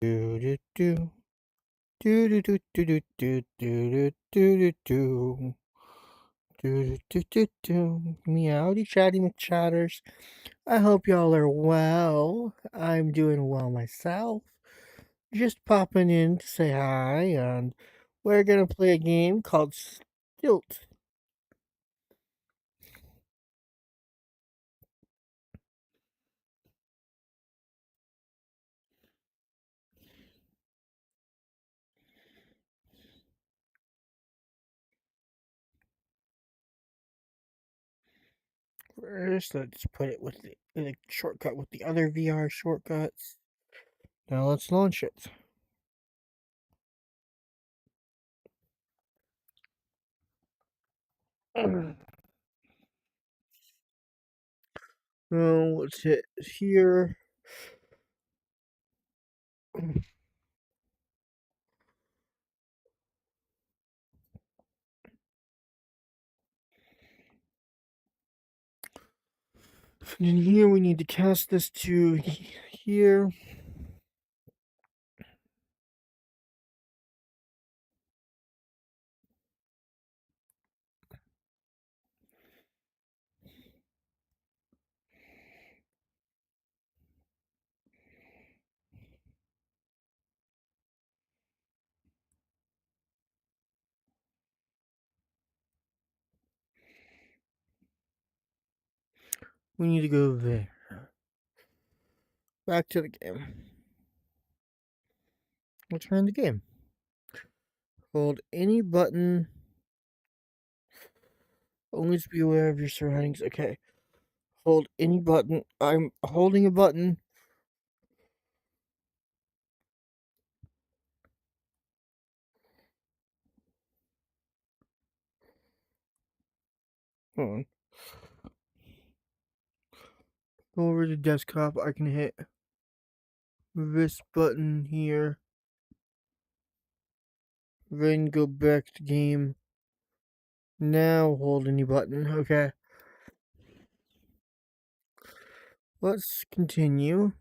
Do do do do do do do do do do do do do do do do. Meowdy chatty McChatters. I hope y'all are well. I'm doing well myself. Just popping in to say hi, and we're gonna play a game called Stilt. First, let's put it with the shortcut with the other VR shortcuts. Now let's launch it. Now let's hit here. And here we need to cast this to here. We need to go there. Back to the game. Let's turn the game. Hold any button. Always be aware of your surroundings. Okay. Hold any button. I'm holding a button. Hold on. Go over to desktop. I can hit this button here. Then go back to game. Now hold any button. Okay. Let's continue.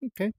Okay.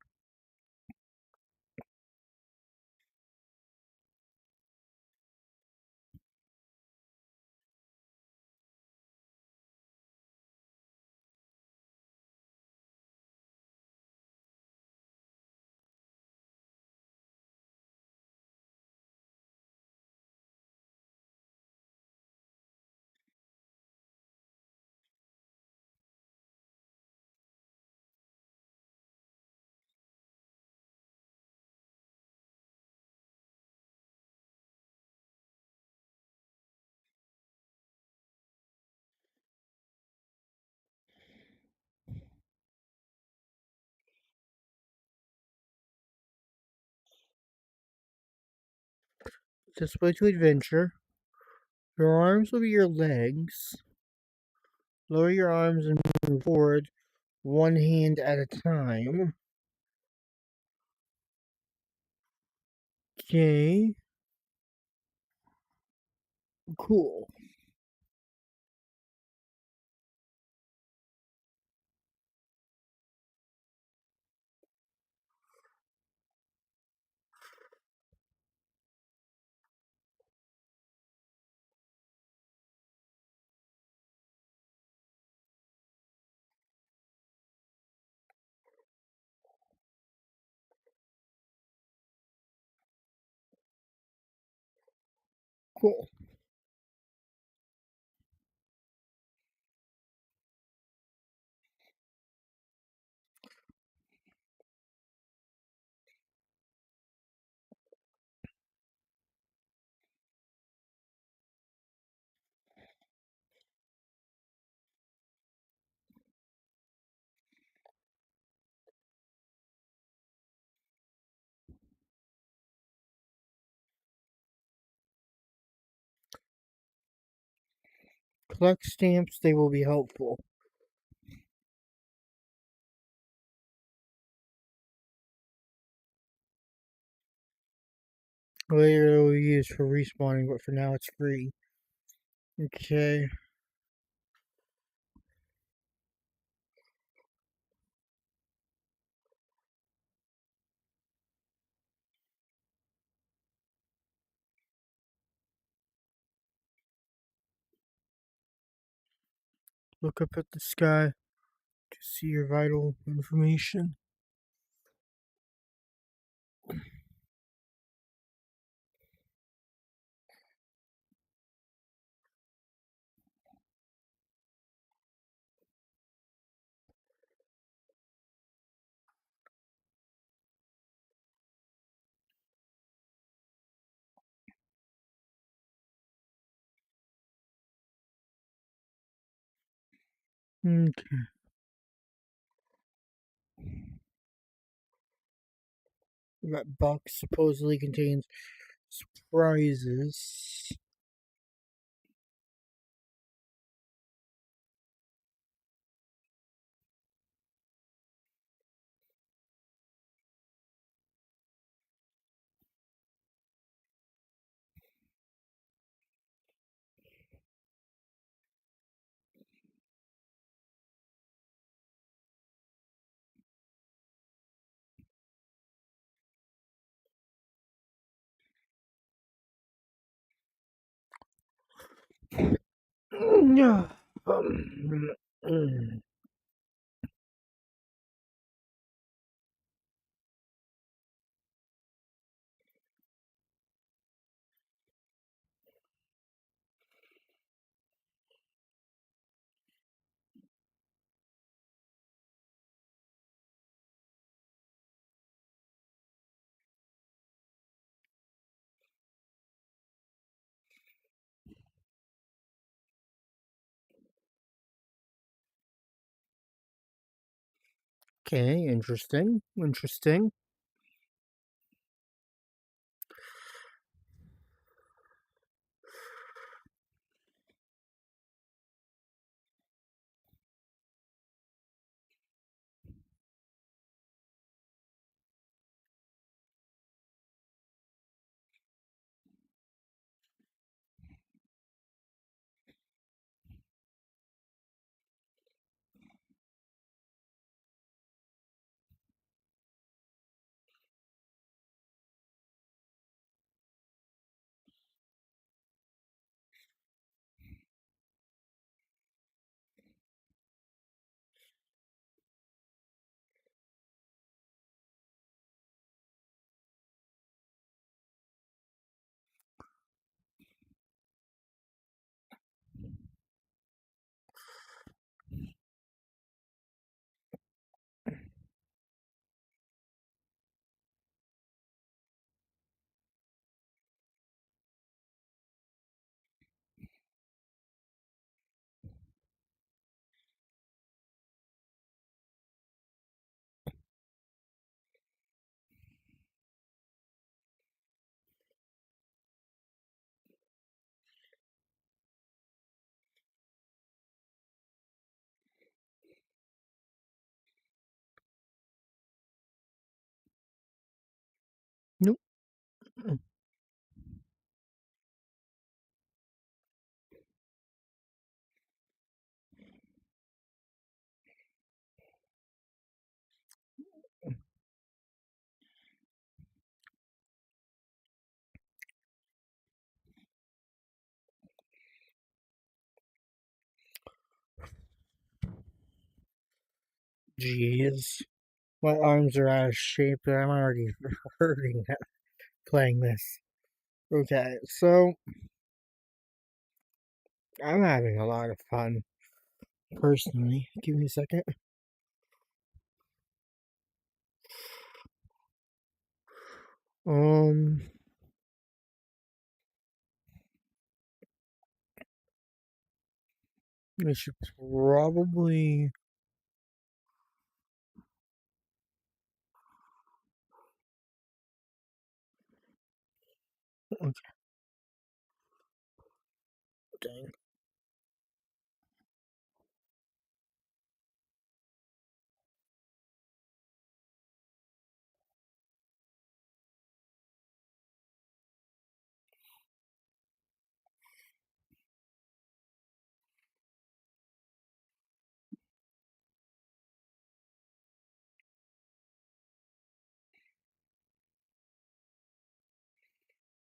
Display to adventure. Your arms will be your legs. Lower your arms and move forward, one hand at a time. Okay. Cool. Cool. collect stamps, they will be helpful. Later it will be used for respawning, but for now it's free. Okay. Look up at the sky to see your vital information. Okay. That box supposedly contains surprises. Yeah. Mm. Okay, interesting. Interesting. Nope. Jeez. My arms are out of shape and I'm already hurting playing this. Okay, so I'm having a lot of fun personally. Give me a second. Um, I should probably. Okay, dang.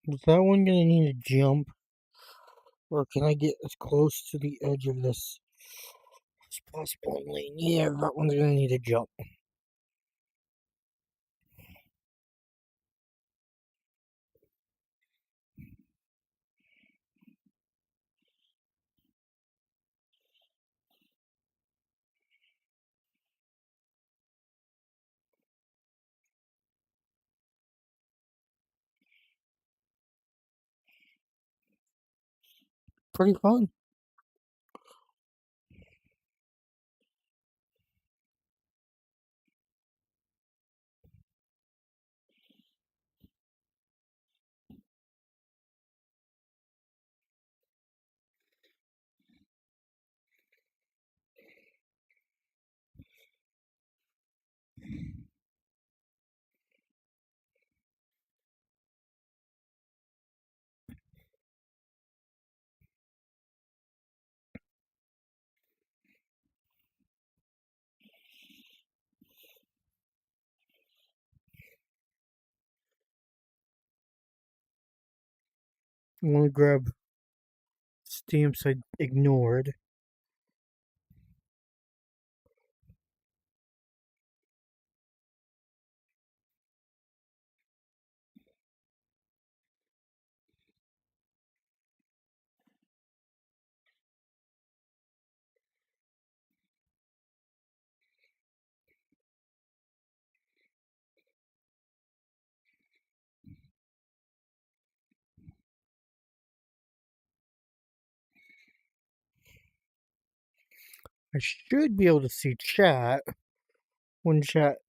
Is that one gonna need a jump? Or can I get as close to the edge of this as possible in lane? Yeah, that one's gonna need a jump. Pretty fun. I'm gonna grab stamps I ignored. I should be able to see chat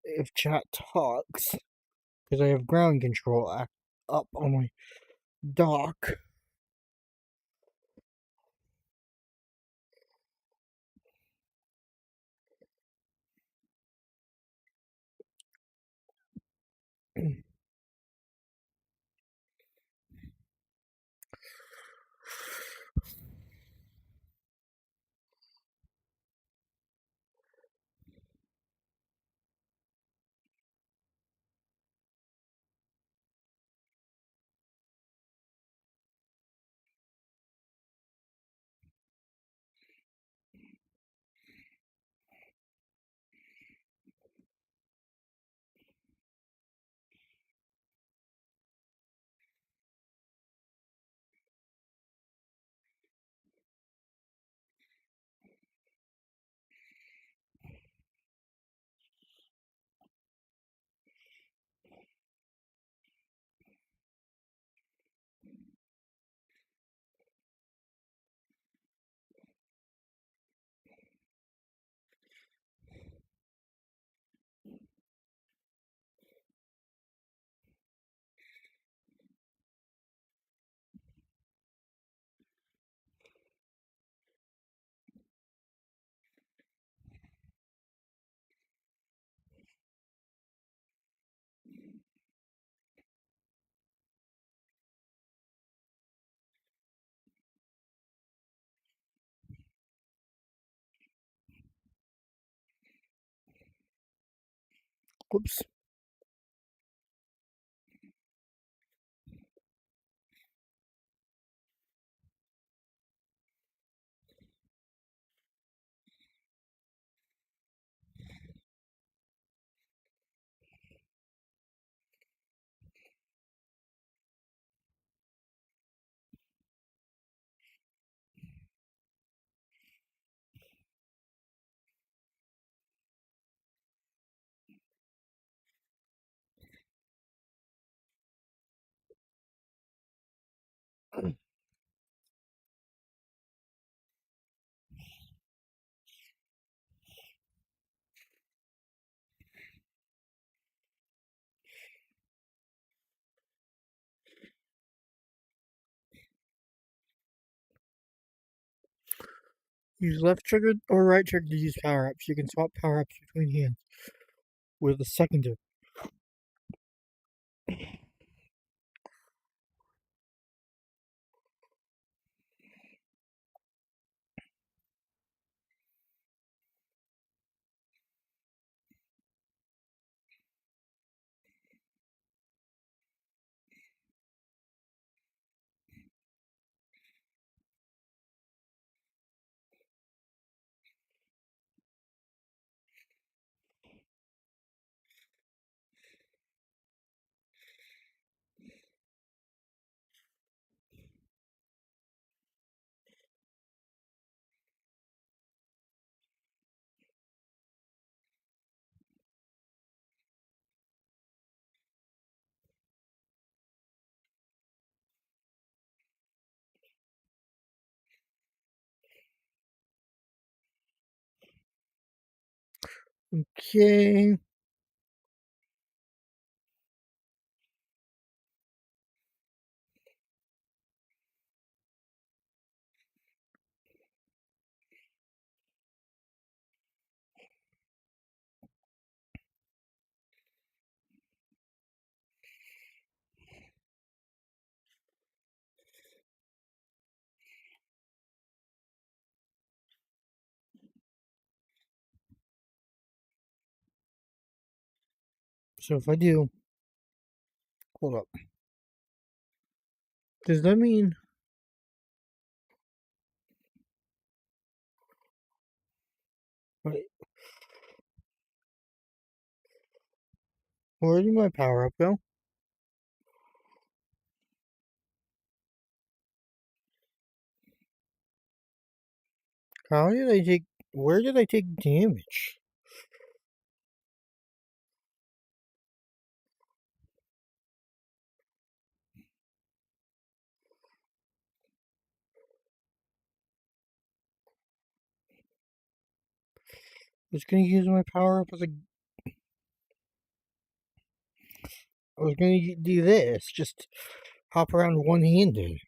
if chat talks, because I have ground control up on my dock. Oops. Use left trigger or right trigger to use power ups. You can swap power ups between hands with a secondary. Okay. So if I do, hold up. Does that mean wait, where did my power up go? How did I take where did I take damage? I was gonna use my power up as a I was gonna do this, just hop around one handed.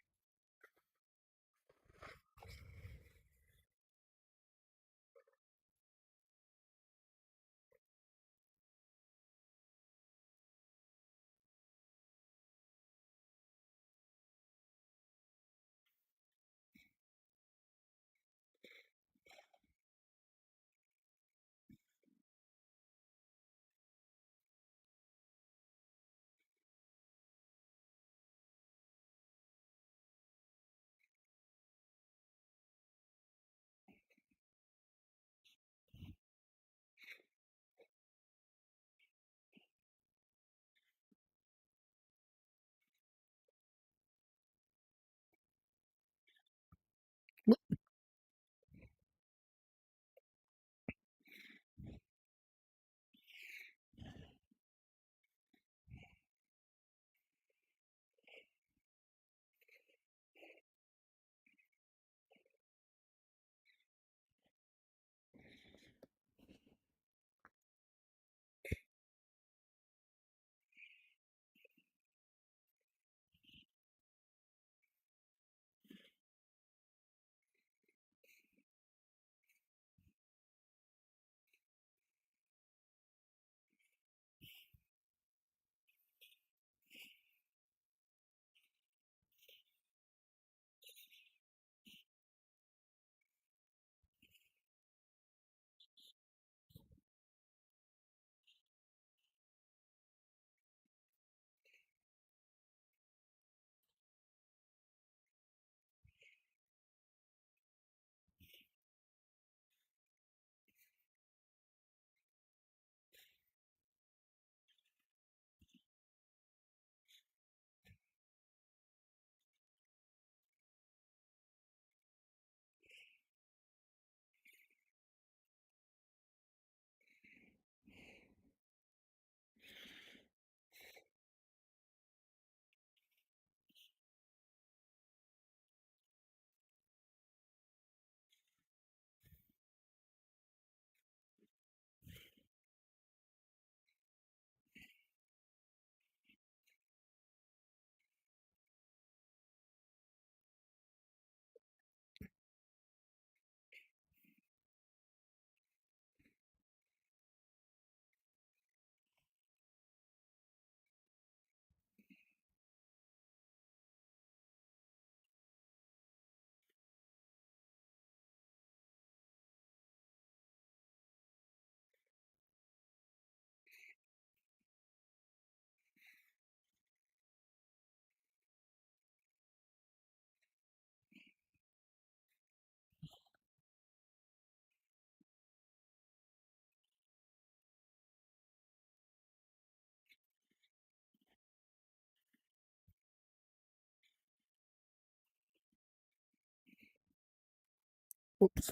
Oops.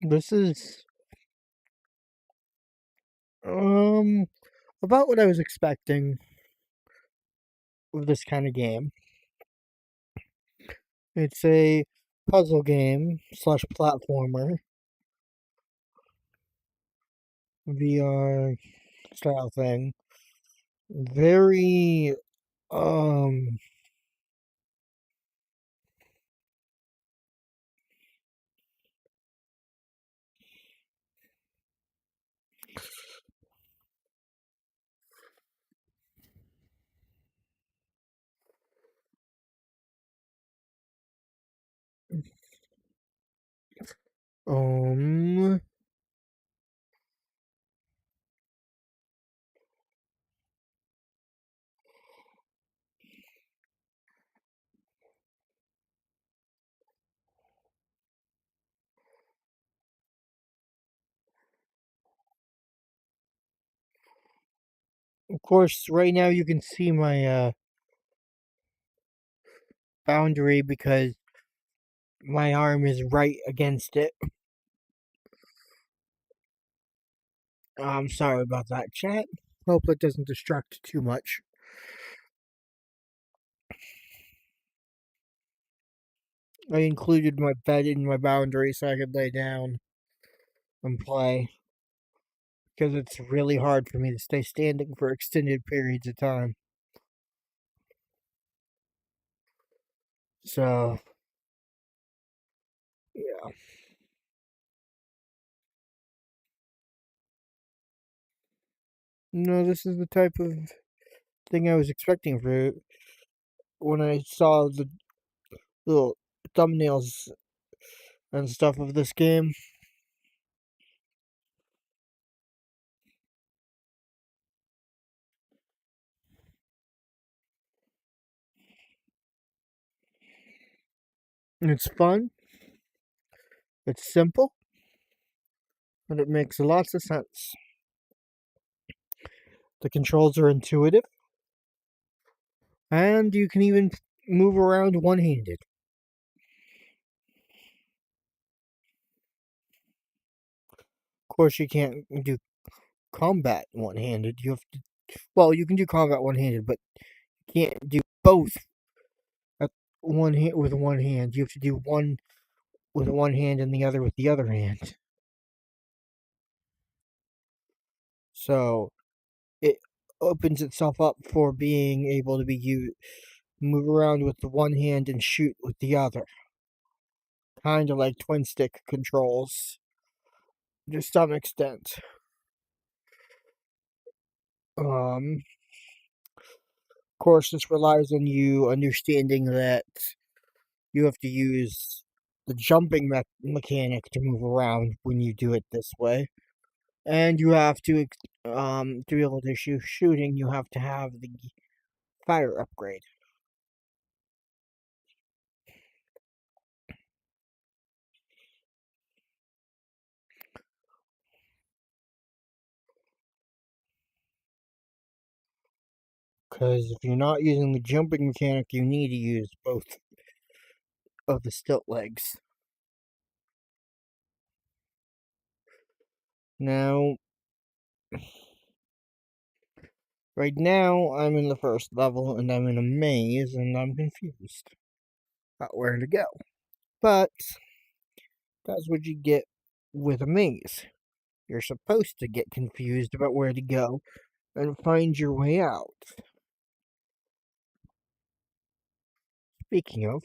This is um about what I was expecting of this kind of game. It's a puzzle game slash platformer VR style thing. Very um um of course right now you can see my boundary because my arm is right against it. I'm sorry about that, chat. Hope it doesn't distract too much. I included my bed in my boundary so I could lay down and play because it's really hard for me to stay standing for extended periods of time. So, yeah. No, this is the type of thing I was expecting for when I saw the little thumbnails and stuff of this game. It's fun, it's simple, and it makes lots of sense. The controls are intuitive, and you can even move around one handed. Of course, you can't do combat one handed. You have to, well, you can do combat one handed, but you can't do both at one hand with one hand. You have to do one with one hand and the other with the other hand. So it opens itself up for being able to be used, move around with the one hand and shoot with the other, kind of like twin stick controls to some extent. Of course, this relies on you understanding that you have to use the jumping mechanic to move around when you do it this way, and you have to be able to shoot shooting. You have to have the fire upgrade. Because if you're not using the jumping mechanic, you need to use both of the stilt legs. Now, right now, I'm in the first level and I'm in a maze and I'm confused about where to go. But that's what you get with a maze. You're supposed to get confused about where to go and find your way out. Speaking of,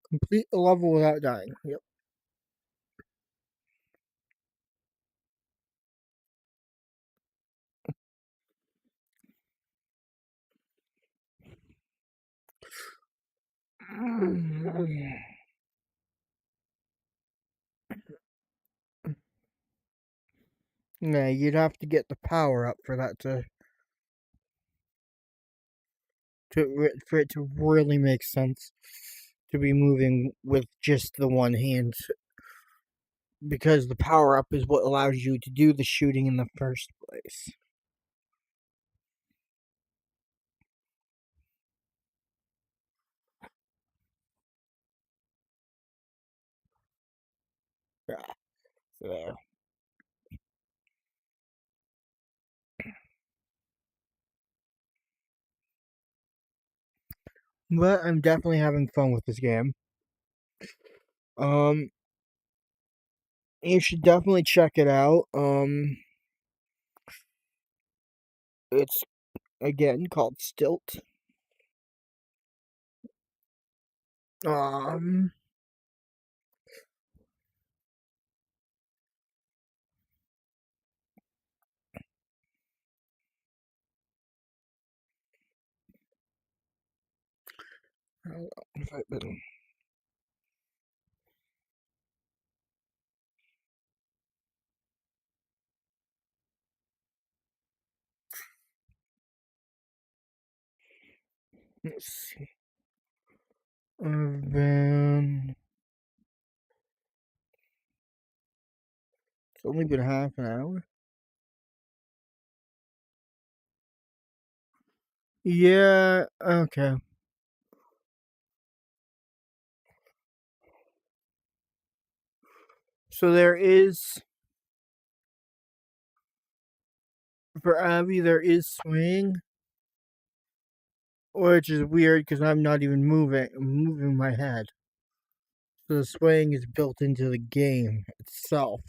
complete the level without dying. Yep. Yeah, you'd have to get the power up for that to for it to really make sense to be moving with just the one hand, because the power up is what allows you to do the shooting in the first place. Yeah, there. But I'm definitely having fun with this game. Um, you should definitely check it out. It's again called Stilt. Um, let's see. I've been. It's only been half an hour. Yeah. Okay. So there is for Abby. There is swing, which is weird because I'm not even moving. I'm moving my head. So the swaying is built into the game itself.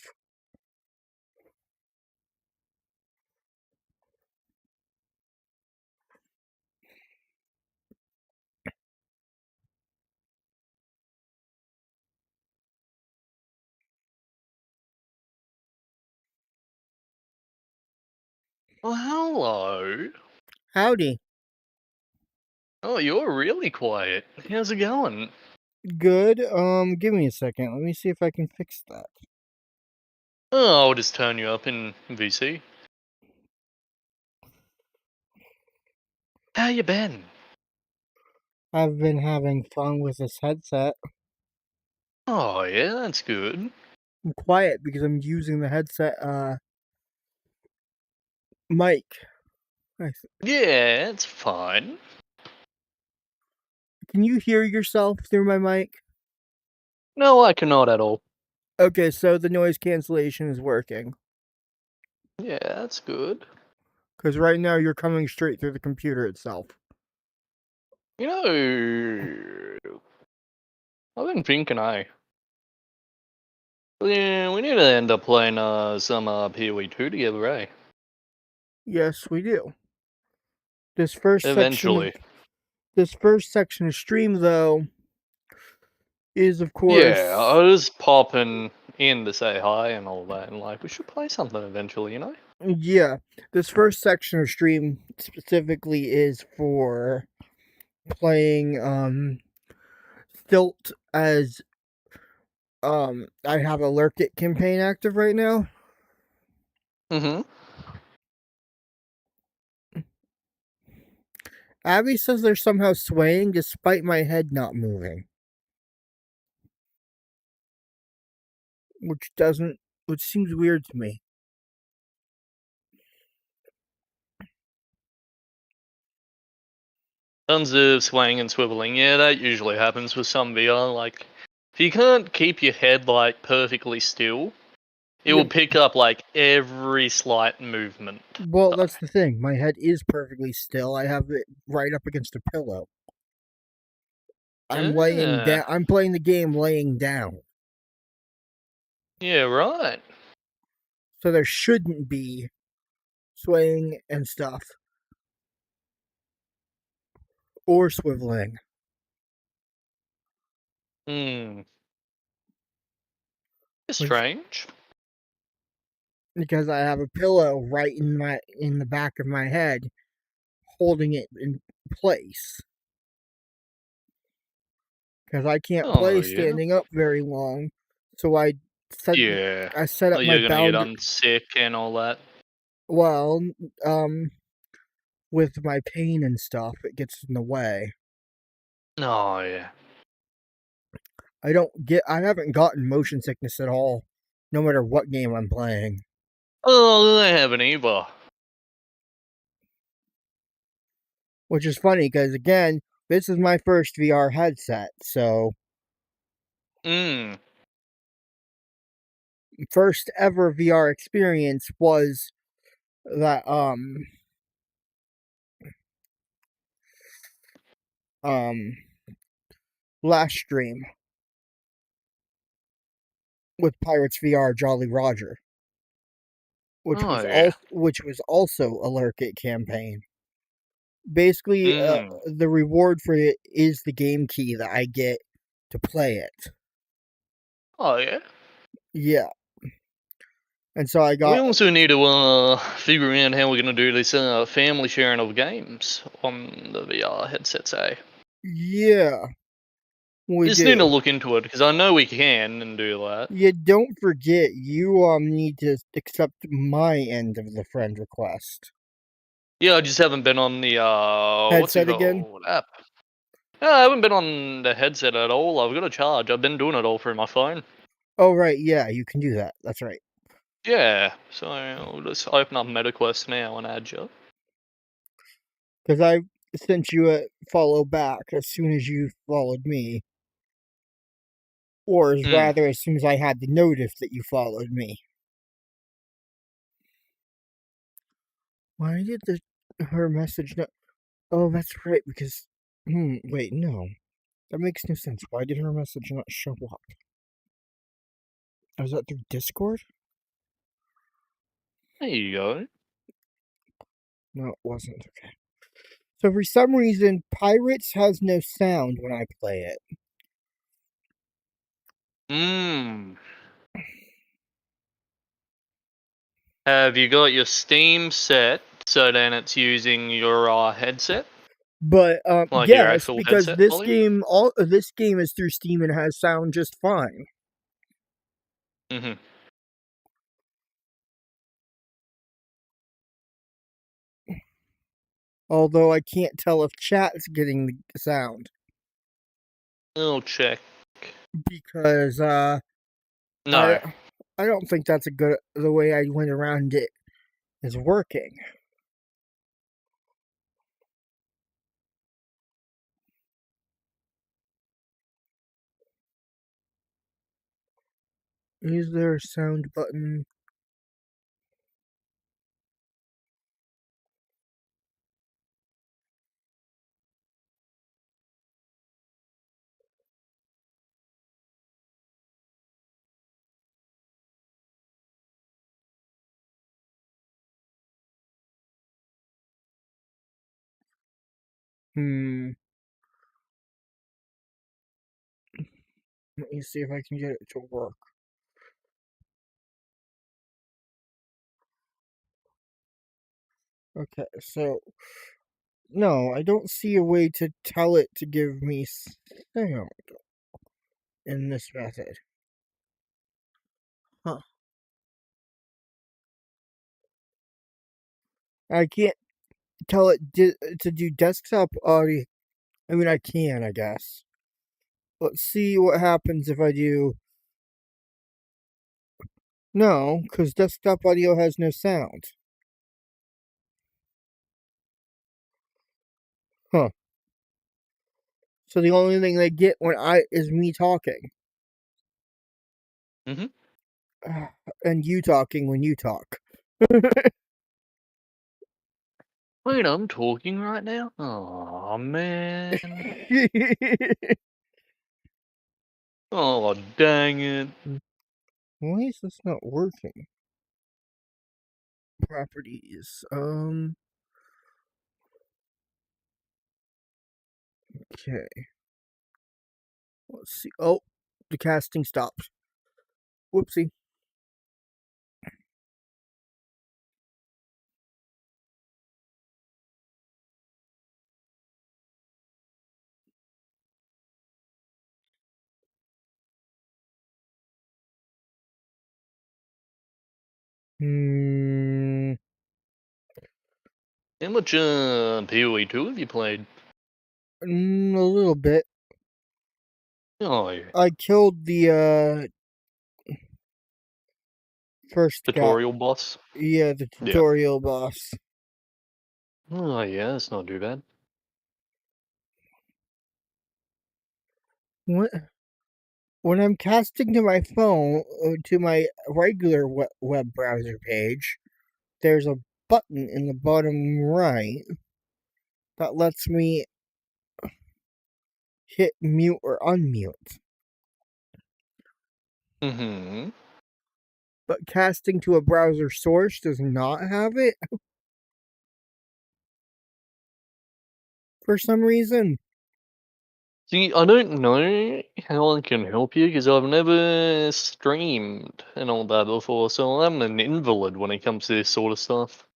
Well, hello. Howdy. Oh, you're really quiet. How's it going? Good. Give me a second. Let me see if I can fix that. Oh, I'll just turn you up in VC. How you been? I've been having fun with this headset. Oh, yeah, that's good. I'm quiet because I'm using the headset mic. Yeah, it's fine. Can you hear yourself through my mic? No, I cannot at all. Okay, so the noise cancellation is working. Yeah, that's good. Because right now you're coming straight through the computer itself. You know, I've been thinking, yeah, we need to end up playing some PoE2 together, eh? Yes, we do. This first section of Eventually. this first section of stream, though, is of Yeah, I course, was popping in to say hi and all that, and like, we should play something eventually, you know? yeah, this first section of stream specifically is for playing Stilt as I have a Lurk It campaign active right now. Mm-hmm. Abby says they're somehow swaying despite my head not moving. Which doesn't which seems weird to me. Tons of swaying and swiveling. Yeah, that usually happens with some VR. Like, if you can't keep your head like perfectly still, it Yeah, will pick up like every slight movement. well, So, that's the thing. My head is perfectly still. I have it right up against a pillow. I'm laying yeah, down. I'm playing the game laying down. yeah, right. So there shouldn't be swaying and stuff or swiveling. Hmm, it's Which strange. because I have a pillow right in the back of my head holding it in place. Because I can't Oh play yeah, standing up very long. So set yeah. I set Oh, up my you're gonna get boundary. unsick and all that. Well, um, with my pain and stuff, it gets in the way. Oh yeah. I haven't gotten motion sickness at all, no matter what game I'm playing. Oh, I haven't either. Which is funny because again, this is my first VR headset, so Mm. first ever VR experience was that um last stream with Pirates VR Jolly Roger, Oh yeah. which was also a Lurkit campaign. Basically, Mm. the reward for it is the game key that I get to play it. Oh yeah. Yeah, and so I We got also need to figure out how we're gonna do this family sharing of games on the VR headsets. Eh? yeah, we Just need to do. look into it because I know we can and do that. You don't forget you need to accept my end of the friend request. Yeah, I just haven't been on the what's it Headset again? called app. No, I haven't been on the headset at all. I've got a charge. I've been doing it all through my phone. Oh right, yeah, you can do that. That's right. Yeah, so I'll just open up MetaQuest now and add you. Because I sent you a follow back as soon as you followed me, or as Hmm. rather, as soon as I had the notice that you followed me. Why did the her message not? Oh, that's right. Because wait, no, that makes no sense. Why did her message not show up? Was that through Discord? There you go. No, it wasn't. Okay. So for some reason, Pirates has no sound when I play it. Hmm. Have you got your Steam set so then it's using your headset, But like your yes, actual because headset volume? this game is through Steam and has sound just fine. Mhm. Although I can't tell if chat's getting the sound I'll check. because I No. I don't think that's a good the way I went around it is working. Is there a sound button? Hmm. Let me see if I can get it to work. Okay, so no, I don't see a way to tell it to give me sound in this method. Huh. I can't tell it to do desktop audio. I mean, I can, I guess. Let's see what happens if I do. No, because desktop audio has no sound. Huh. So the only thing they get when I is me talking, Mhm. and you talking when you talk. Wait, I'm talking right now? Oh man. Oh dang it. Why is this not working? Properties. Okay. Let's see. Oh, the casting stopped. Whoopsie. Hmm. How much PoE2 have you played? A little bit. Oh, I killed the first guy. tutorial boss? Yeah, the Yeah. tutorial boss. Oh, yeah, that's not too bad. What? When I'm casting to my phone, to my regular web browser page, there's a button in the bottom right that lets me hit mute or unmute. Mm-hmm. But casting to a browser source does not have it for some reason. See, I don't know how I can help you because I've never streamed and all that before, so I'm an invalid when it comes to this sort of stuff.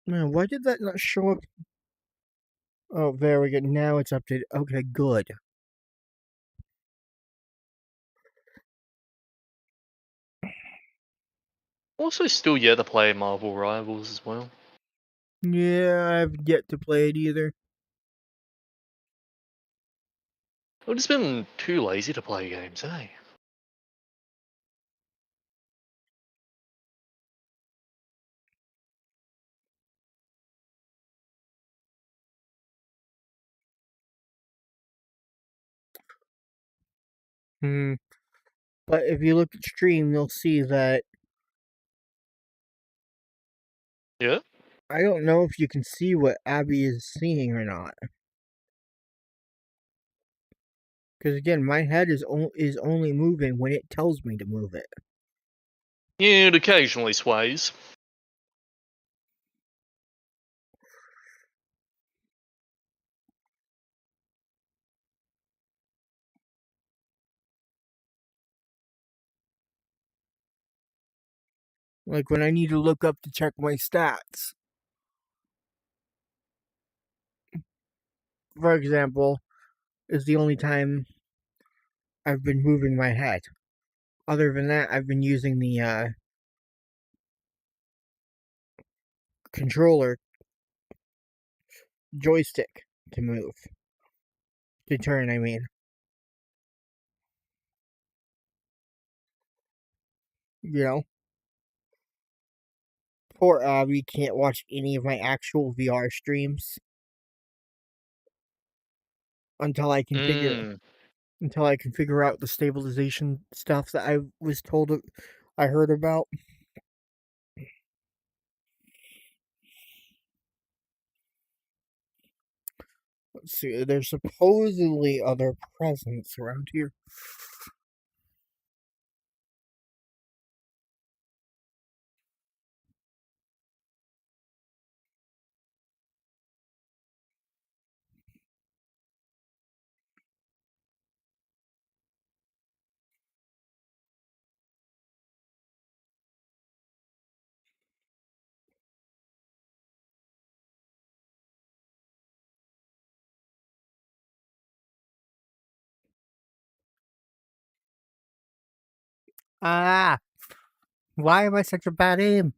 Man, why did that not show up? Oh, there we go. Now it's updated. Okay, good. Also, still yet to play Marvel Rivals as well. Yeah, I've yet to play it either. I've just been too lazy to play games, eh? Hmm. But if you look at stream, you'll see that Yeah? I don't know if you can see what Abby is seeing or not. Because again, my head is only moving when it tells me to move it. Yeah, it occasionally sways. Like when I need to look up to check my stats. For example, is the only time I've been moving my head. Other than that, I've been using the controller joystick to move. To turn, I mean. You know? Poor Abby can't watch any of my actual VR streams until I can figure Mmm. until I can figure out the stabilization stuff that I was told I heard about. Let's see, there's supposedly other presents around here. Ah, why am I such a bad aim?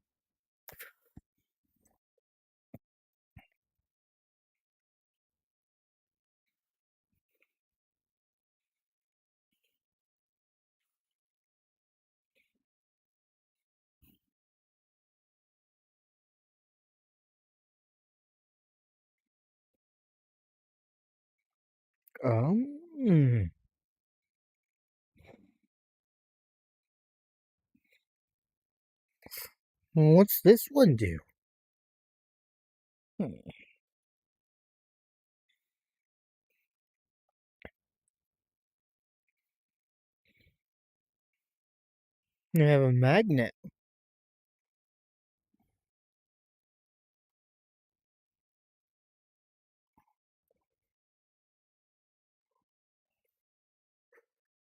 Hmm. What's this one do? Hmm. I have a magnet.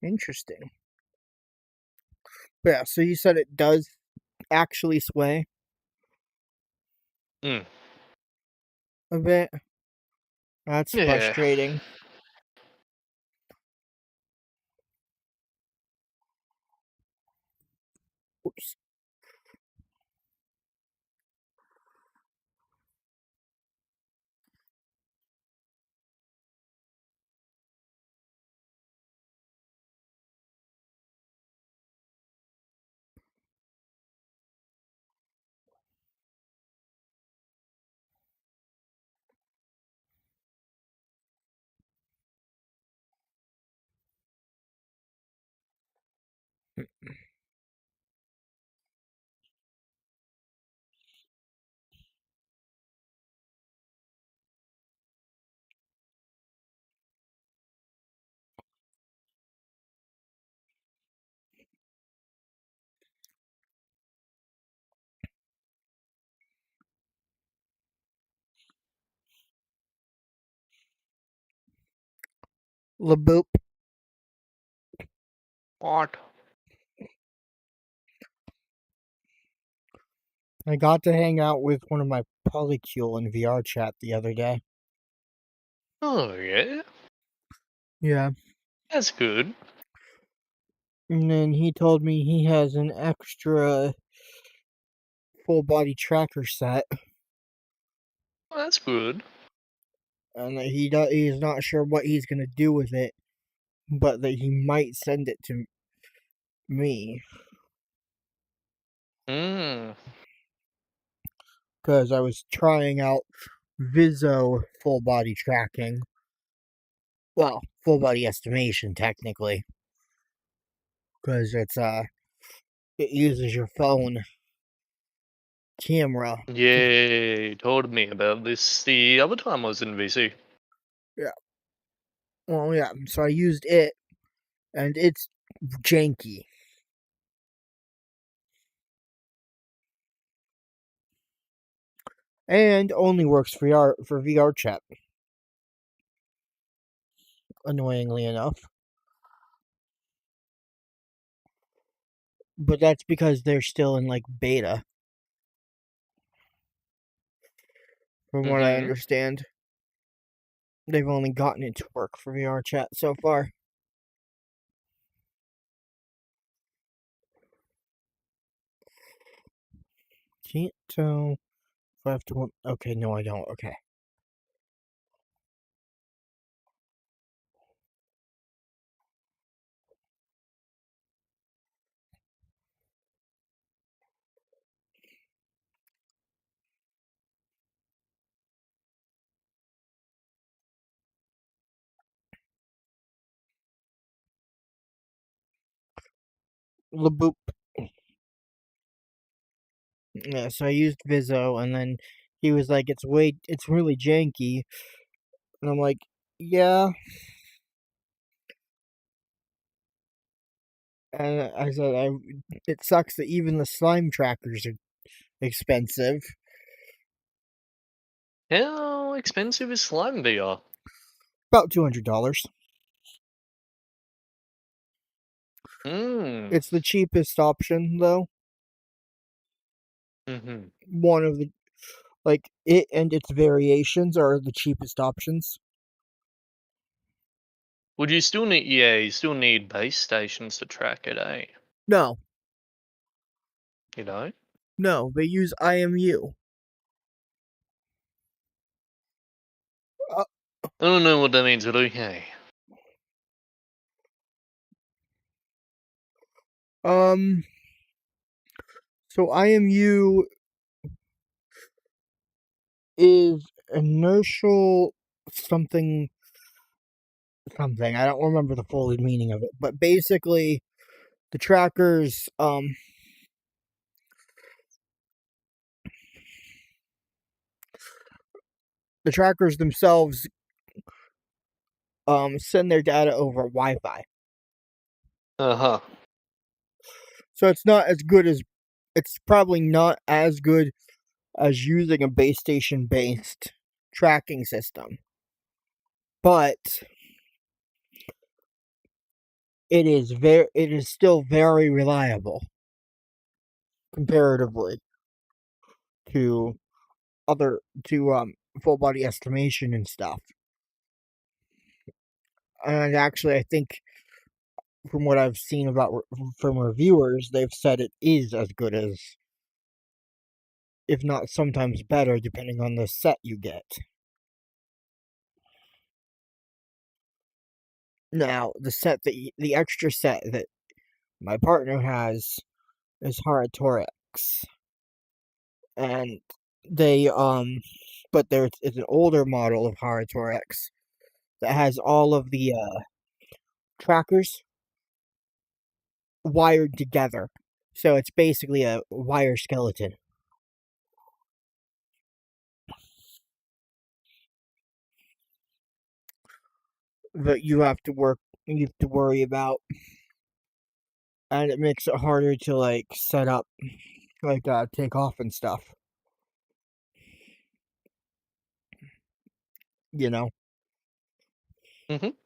Interesting. Yeah, so you said it does actually sway Mm. a bit. That's Yeah. frustrating. Oops. Laboop. What? I got to hang out with one of my polycule in VR chat the other day. Oh yeah, Yeah. that's good. And then he told me he has an extra full body tracker set, Well, that's good. and that he's not sure what he's gonna do with it, but that he might send it to me Hmm. because I was trying out Viso full body tracking. Well, full body estimation technically, because it uses your phone camera. Yeah, you told me about this the other time I was in VC. Yeah. Well, yeah. So I used it, and it's janky, and only works for VR chat. Annoyingly enough, but that's because they're still in like beta, from what I Mm-hmm. understand. They've only gotten it to work for VR chat so far. Can't tell if I have to. Okay, no, I don't. Okay. Laboop. Yeah, so I used Viso, and then he was like, it's really janky," and I'm like, "Yeah," and I said, "It sucks that even the slime trackers are expensive, How expensive is slime VR? about $200. Hmm. It's the cheapest option, though. Mm-hmm. One of the like it and its variations are the cheapest options. Would you still need? Yeah, you still need base stations to track it, eh? No, You know. no, they use IMU. Uh, I don't know what that means, but okay. um, so IMU is inertial something something. I don't remember the full meaning of it, but basically the trackers themselves send their data over Wi-Fi. Uh huh. So it's probably not as good as using a base station based tracking system, but it is still very reliable comparatively to other to full body estimation and stuff. And actually, I think from what I've seen from reviewers, they've said it is as good as, if not sometimes better, depending on the set you get. Now, the extra set that my partner has is Haratorix, and they but it's an older model of Haratorix that has all of the trackers wired together. So it's basically a wire skeleton that you have to worry about, and it makes it harder to like set up, like take off and stuff. You know, Mhm.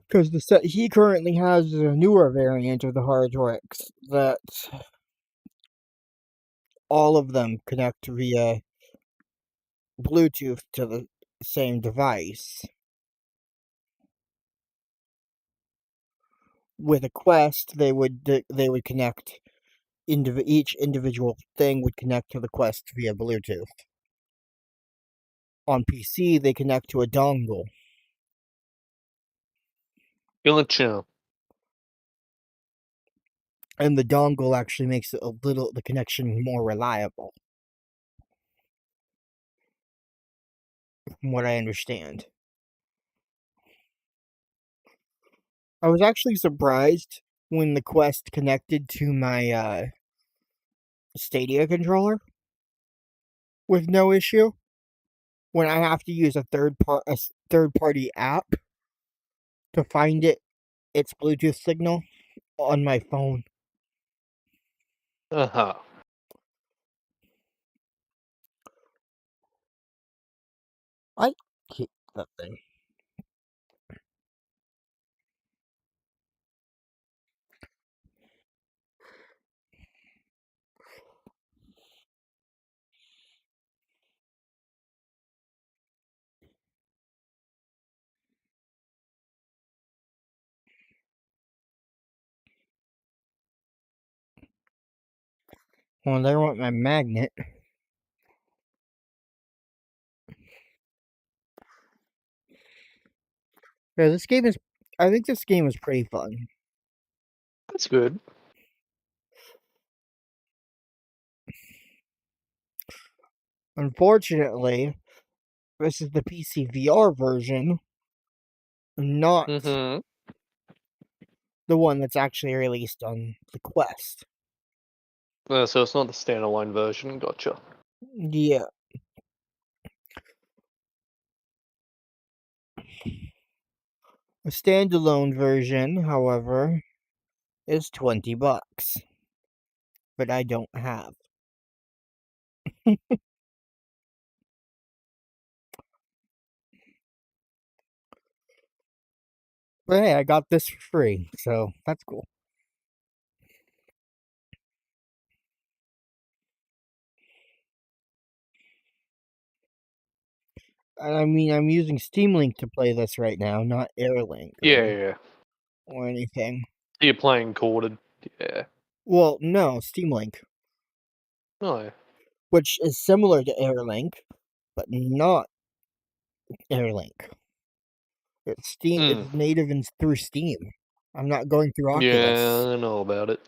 because the set he currently has is a newer variant of the Haratorix that all of them connect via Bluetooth to the same device. With a Quest, they would connect. Each individual thing would connect to the Quest via Bluetooth. On PC, they connect to a dongle, Gotcha. and the dongle actually makes it the connection more reliable, from what I understand. I was actually surprised when the Quest connected to my Stadia controller with no issue. When I have to use a third party app to find its Bluetooth signal on my phone. Uh-huh. I hate that thing. Well, there went my magnet. Yeah, this game is. I think this game is pretty fun. That's good. Unfortunately, this is the PC VR version, not Mhm. the one that's actually released on the Quest. So it's not the standalone version. Gotcha. Yeah, the standalone version, however, is $20, but I don't have. But hey, I got this for free, so that's cool. And I mean, I'm using Steam Link to play this right now, not Airlink Yeah, yeah, yeah. or anything. You're playing corded. Yeah. Well, no, Steam Link, Oh, yeah. which is similar to Airlink, but not Airlink. Mm. It's native and through Steam. I'm not going through Oculus. Yeah, I know about it.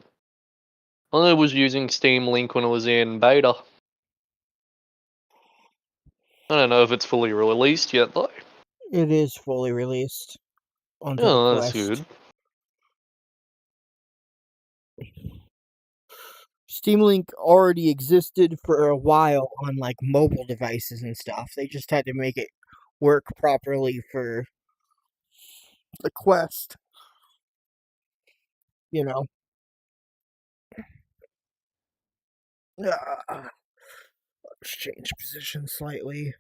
I was using Steam Link when it was in beta. I don't know if it's fully released yet, though. It is fully released onto the Oh, that's Quest. good. Steam Link already existed for a while on like mobile devices and stuff. They just had to make it work properly for the Quest, you know. Let's change position slightly.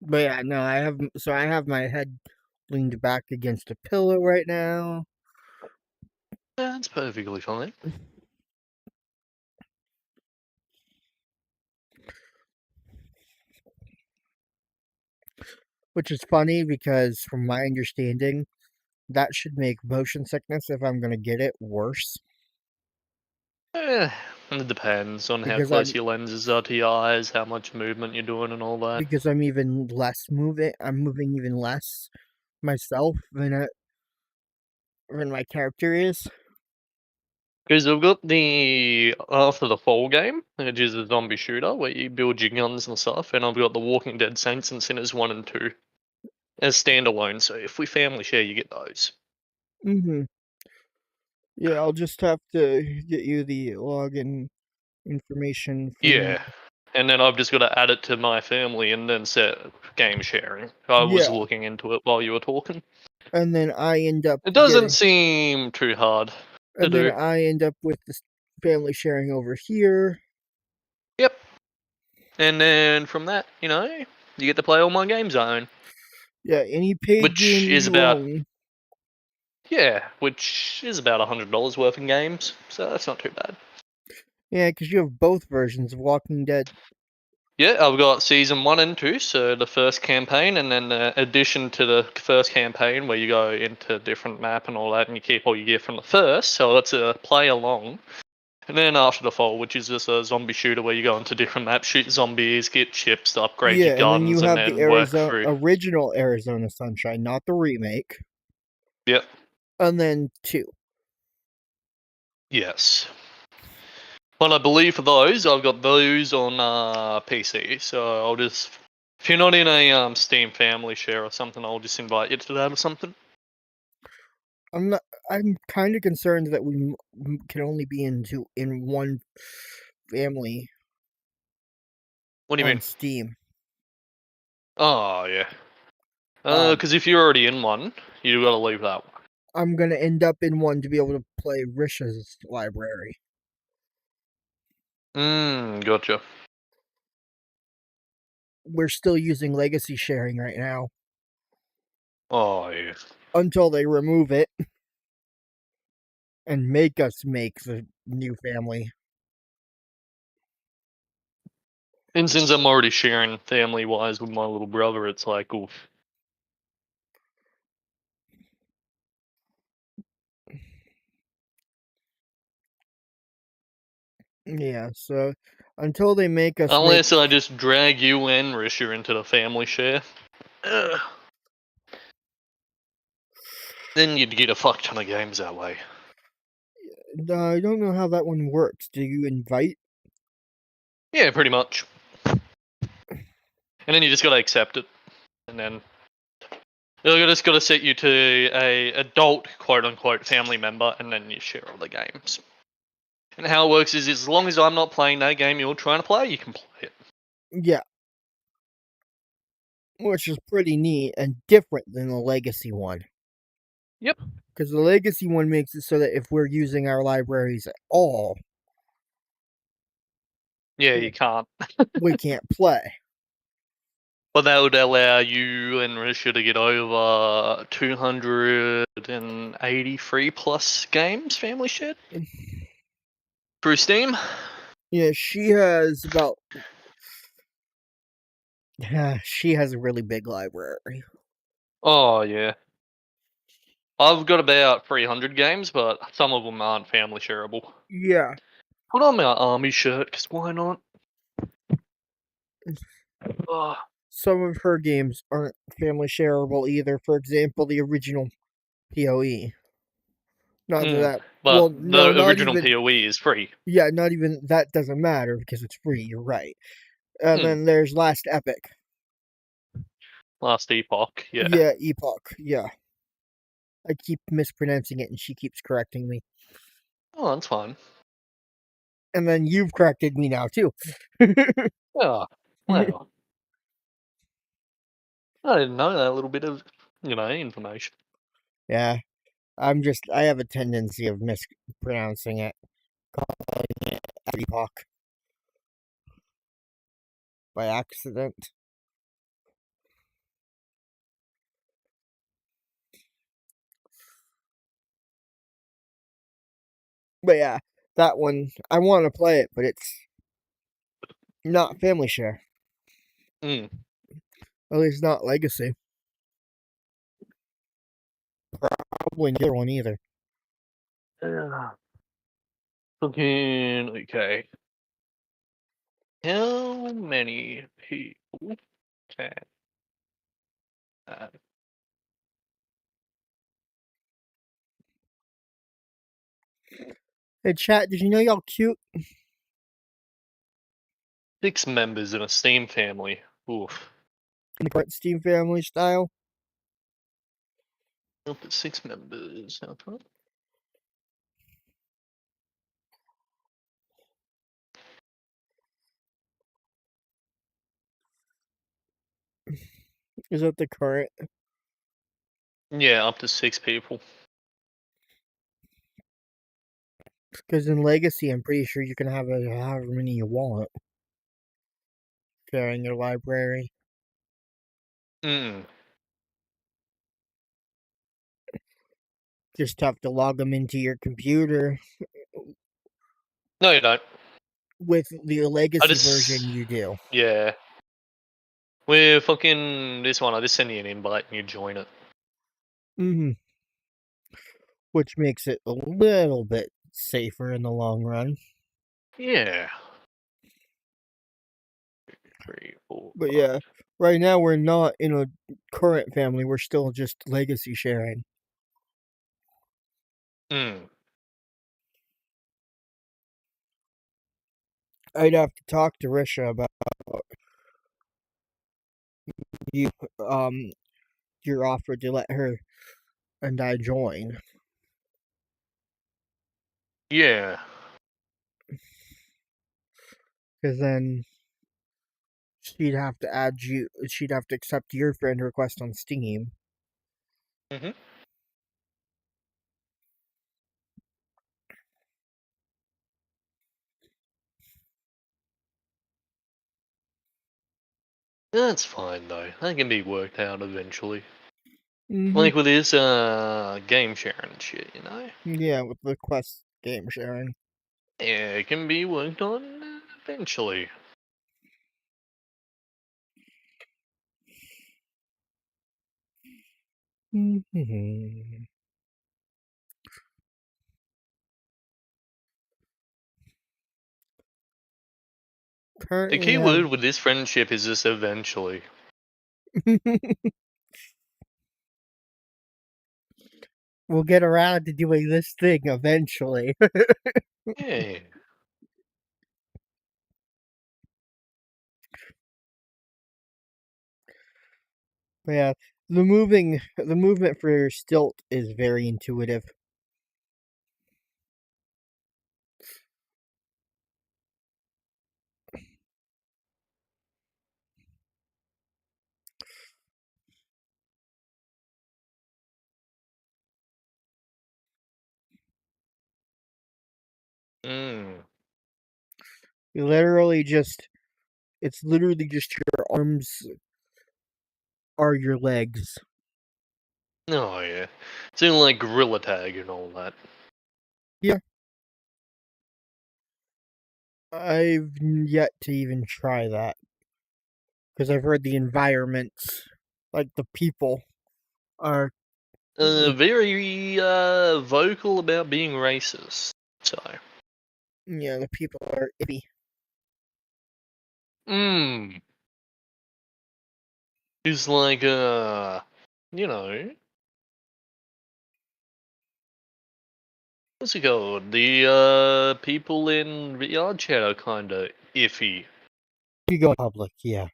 But yeah, no, I have my head leaned back against a pillow right now. That's perfectly fine. Which is funny because, from my understanding, that should make motion sickness, if I'm gonna get it, worse. Eh, it depends on how Because close I'm your lenses are to your eyes, how much movement you're doing, and all that. because I'm even less moving. I'm moving even less myself than my character is. Because I've got the After the Fall game, which is a zombie shooter where you build your guns and stuff, and I've got the Walking Dead Saints and Sinners 1 and 2 as standalone. So if we family share, you get those. Mm-hmm. Yeah, I'll just have to get you the login information from. Yeah. And then I've just got to add it to my family and then set game sharing. I was Yeah, looking into it while you were talking. and then I end up It doesn't getting, seem too hard to and then do. I end up with this family sharing over here. Yep. And then from that, you get to play all my games I own. Yeah, any paid Which game is you about, own. yeah, which is about $100 worth in games. So that's not too bad. Yeah, because you have both versions of Walking Dead. Yeah, I've got season 1 and 2, so the first campaign, and then the addition to the first campaign where you go into a different map and all that, and you keep all your gear from the first, so it's a play along. And then After the Fall, which is just a zombie shooter where you go into different maps, shoot zombies, get chips, upgrade your Yeah, and then you guns, and have the then work Arizona through. original Arizona Sunshine, not the remake. Yep. And then two. Yes. But I believe for those, I've got those on PC, so I'll just. If you're not in a Steam family share or something, I'll just invite you to that or something. I'm not. I'm kind of concerned that we can only be in one family What do you on mean? Steam. Oh, yeah. Um, Because if you're already in one, you got to leave that one. I'm gonna end up in one to be able to play Risha's library. Gotcha. We're still using legacy sharing right now Oh, yeah. until they remove it and make us make the new family. And since I'm already sharing family wise with my little brother, it's like, oof. Yeah, so until they make us make. Unless I just drag you and Risha into the family share. Ugh. Then you'd get a fuck ton of games that way. I don't know how that one works. Do you invite? Yeah, pretty much. And then you just gotta accept it. And then you just gotta set you to a adult quote unquote family member, and then you share all the games. And how it works is as long as I'm not playing that game you're trying to play, you can play it. Yeah, which is pretty neat and different than the legacy one. Yep. Because the legacy one makes it so that if we're using our libraries at all, Yeah, you can't. we can't play. But that would allow you and Risha to get over 283 plus games family shared through Steam. Yeah, she has about. She has a really big library. Oh, yeah. I've got about 300 games, but some of them aren't family shareable. Yeah, Put on my army shirt, because why not? Oh, some of her games aren't family shareable either. For example, the original PoE. Not that mm. that. But Well, no, the not original even. PoE is free. Yeah, not even that doesn't matter because it's free. You're right. And Mm. then there's Last Epic. Last Epoch, yeah. Yeah, Epoch. Yeah, I keep mispronouncing it, and she keeps correcting me. Oh, that's fine. And then you've corrected me now too. Yeah. Wow. I didn't know that little bit of, information. Yeah, I have a tendency of mispronouncing it, calling it Epoch by accident. But yeah, that one I want to play it, but it's not family share. Mm. At least not legacy. Probably neither one either. Yeah. Fucking okay. How many people can have Hey chat, did you know y'all cute? 6 members in a Steam family? Oof. In the current Steam family style? Up to 6 members. Okay. Is that the current? Yeah, up to 6 people. Because in Legacy, I'm pretty sure you can have however many you want. Sharing your library. Mm. Just have to log them into your computer. No, you don't. With the I Legacy just. version, you do. Yeah. We're fucking. This one, I just send you an invite and you join it. Mm-hmm. Which makes it a little bit safer in the long run. Yeah. 3, 4, But 5. yeah, right now we're not in a current family. We're still just Legacy sharing. Mm. I'd have to talk to Risha about you your offer to let her and I join. Yeah. Because then she'd have to add you. She'd have to accept your friend request on Steam. Mm-hmm. That's fine though. That can be worked out eventually. Mm-hmm. Like with this game sharing shit, you know? Yeah, with the quest game sharing. Yeah, it can be worked on eventually. Mm-hmm. The Currently key have. word with this friendship is just eventually. We'll get around to doing this thing eventually. Yeah. But yeah, the movement for Stilt is very intuitive. Mm. You literally just it's literally just your arms are your legs. Oh yeah. Something like gorilla tag and all that. Yeah, I've yet to even try that because I've heard the environments, like the people, are Very vocal about being racist. So. yeah, the people are iffy. Mm. It's like you know, what's it called? The people in VR chat are kinda iffy. You go in public, yeah.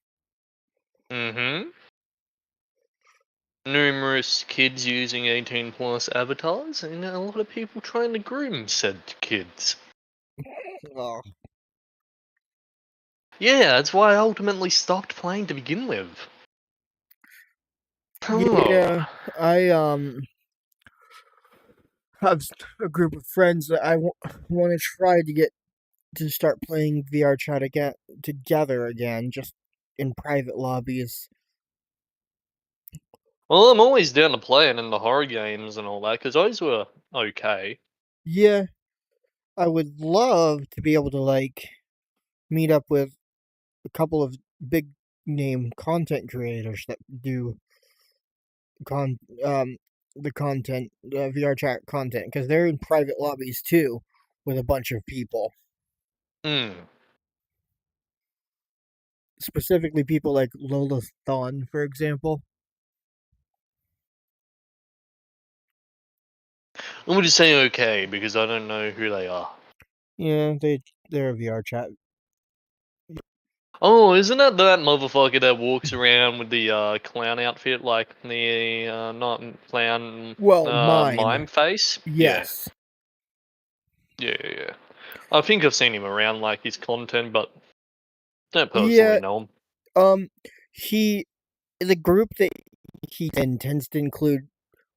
Mm-hmm. Numerous kids using 18 plus avatars, and a lot of people trying to groom said kids. Oh, Yeah, that's why I ultimately stopped playing to begin with. yeah, Oh. I have a group of friends that want to try to get to start playing VR chat again together again, just in private lobbies. Well, I'm always down to playing in the horror games and all that, because those were okay. Yeah, I would love to be able to like meet up with a couple of big name content creators that do con the content, VR chat content, because they're in private lobbies too, with a bunch of people. Hmm. Specifically, people like Lola Thon, for example. I'm gonna just say okay because I don't know who they are. Yeah, they're a VR chat. Oh, isn't that motherfucker that walks around with the clown outfit, like the not clown Well, mime. mime face? Yeah, Yes. yeah. I think I've seen him around like his content, but don't personally Yeah. know him. Um. He the group that he tends to include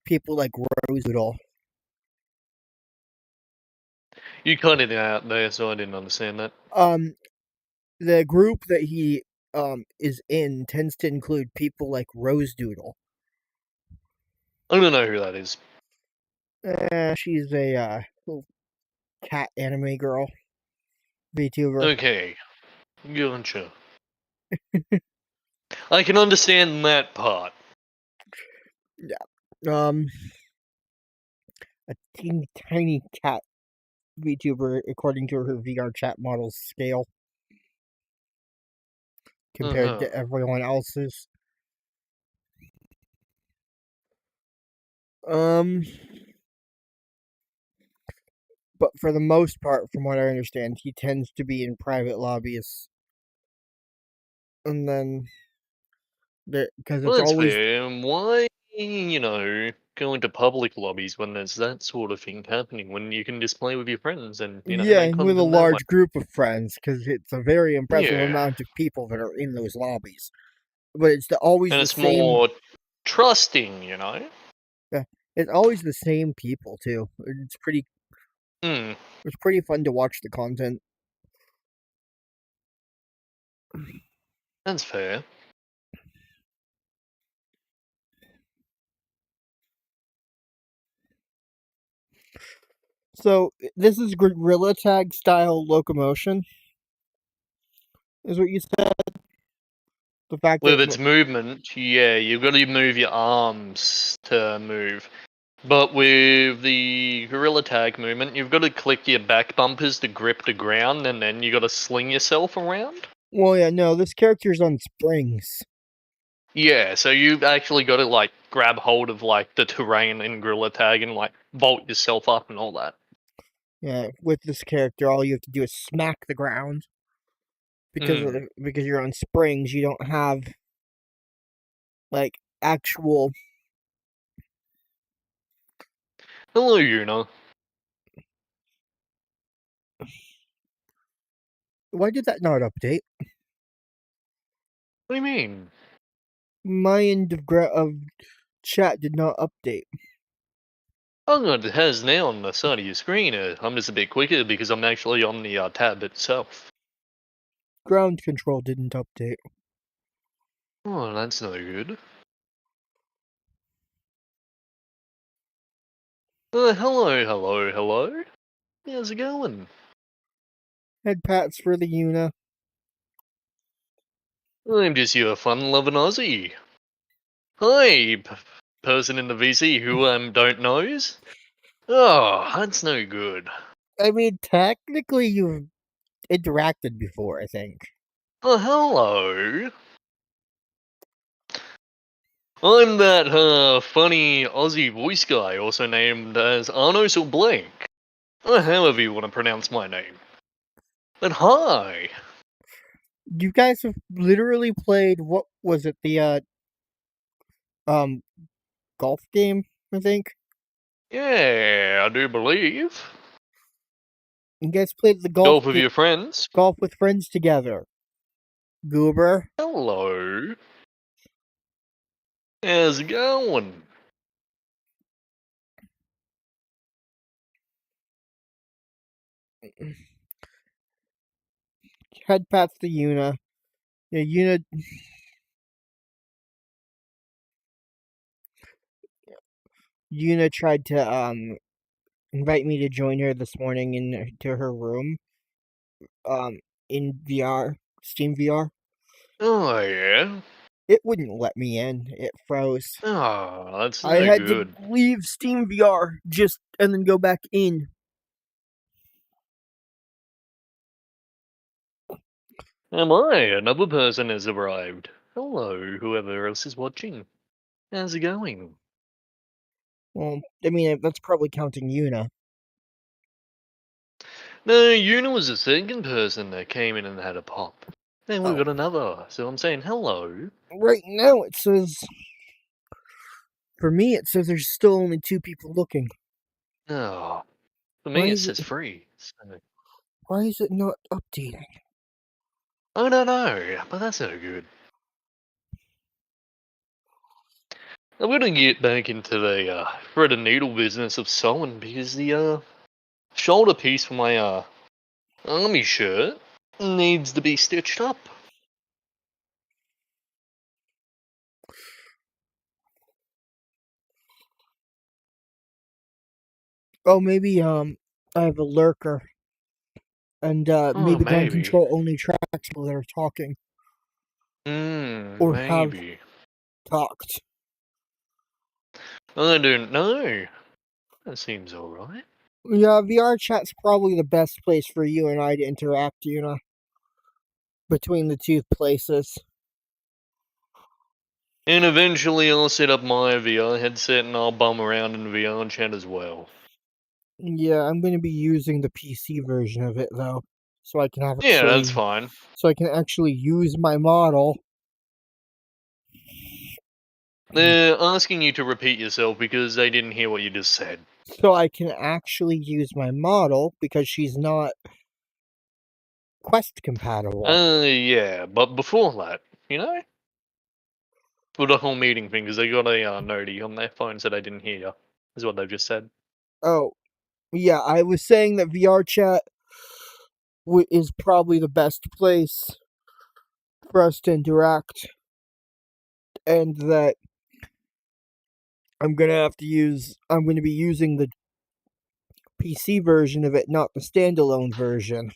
people like Rose Doodle. You cut it out there, so I didn't understand that. Um. The group that he is in tends to include people like Rose Doodle. I don't know who that is. She's a little cat anime girl VTuber. Okay, gotcha. I can understand that part. Yeah. Um. A teeny tiny cat VTuber according to her VR chat model's scale Uh compared huh. to everyone else's. Um, but for the most part, from what I understand, he tends to be in private lobbies, and then because Well, it's that's always fair. Why, go into public lobbies when there's that sort of thing happening, when you can just play with your friends and, yeah make with a content that way? large group of friends because it's a very impressive Yeah. amount of people that are in those lobbies. But always And the it's same. more trusting. Yeah, it's always the same people too. Hmm, It's pretty fun to watch the content. that's fair. So this is gorilla tag style locomotion, is what you said. The fact that With its movement, yeah, you've got to move your arms to move. But with the gorilla tag movement, you've got to click your back bumpers to grip the ground, and then you got to sling yourself around. well, yeah, no, this character's on springs. Yeah, so you actually got to like grab hold of like the terrain in gorilla tag and like vault yourself up and all that. Yeah, with this character, all you have to do is smack the ground Hmm. because you're on springs. You don't have like actual. Hello, Yuna. Why did that not update? What do you mean? My end of chat did not update. Oh, no, it has now on the side of your screen. I'm just a bit quicker because I'm actually on the tab itself. Ground control didn't update. Oh, that's no good. Hello. How's it going? Head pats for the Una. I'm just your fun-loving Aussie. Hi, person in the VC who don't knows. Oh, that's no good. I mean, technically, you've interacted before. I think. Oh, hello. I'm that funny Aussie voice guy, also named as Arnos or Blank, or however you want to pronounce my name. But hi. You guys have literally played what was it? The um golf game, I think. Yeah, I do believe. You guys played the Golf with your friends. golf with friends together. Goober. Hello. How's it going? Head pats the Una. Yeah, Una tried to invite me to join her this morning into her room, um, in VR, Steam VR. Oh yeah. It wouldn't let me in. It froze. Oh, that's I no had to good. leave Steam VR just and then go back in. Am I? Another person has arrived. Hello, whoever else is watching. How's it going? Well, I mean that's probably counting Yuna. No, Una was the second person that came in and had a pop. Then we Oh, got another, so I'm saying hello. right now it says for me it says there's still only two people looking. Oh, for Why me it is it? says free. So, Why is it not updating? I don't know, but that's no good. I'm gonna get back into the thread and needle business of sewing because the shoulder piece for my army shirt needs to be stitched up. Oh, maybe I have a lurker, and Oh, maybe gun maybe. control only tracks people that are talking or have Maybe. talked. I don't know. That seems alright. Yeah, VR chat's probably the best place for you and I to interact, between the two places. And eventually I'll set up my VR headset and I'll bum around in VR chat as well. Yeah, I'm going to be using the PC version of it though, so I can Yeah, that's fine. actually use my model. They're asking you to repeat yourself because they didn't hear what you just said. So I can actually use my model because she's not Quest compatible. Yeah, but before that, you know? For the whole meeting thing, because they got a notey on their phones that I didn't hear, is what they've just said. Oh, yeah, I was saying that VR chat is probably the best place for us to interact, and that I'm gonna be using the PC version of it, not the standalone version,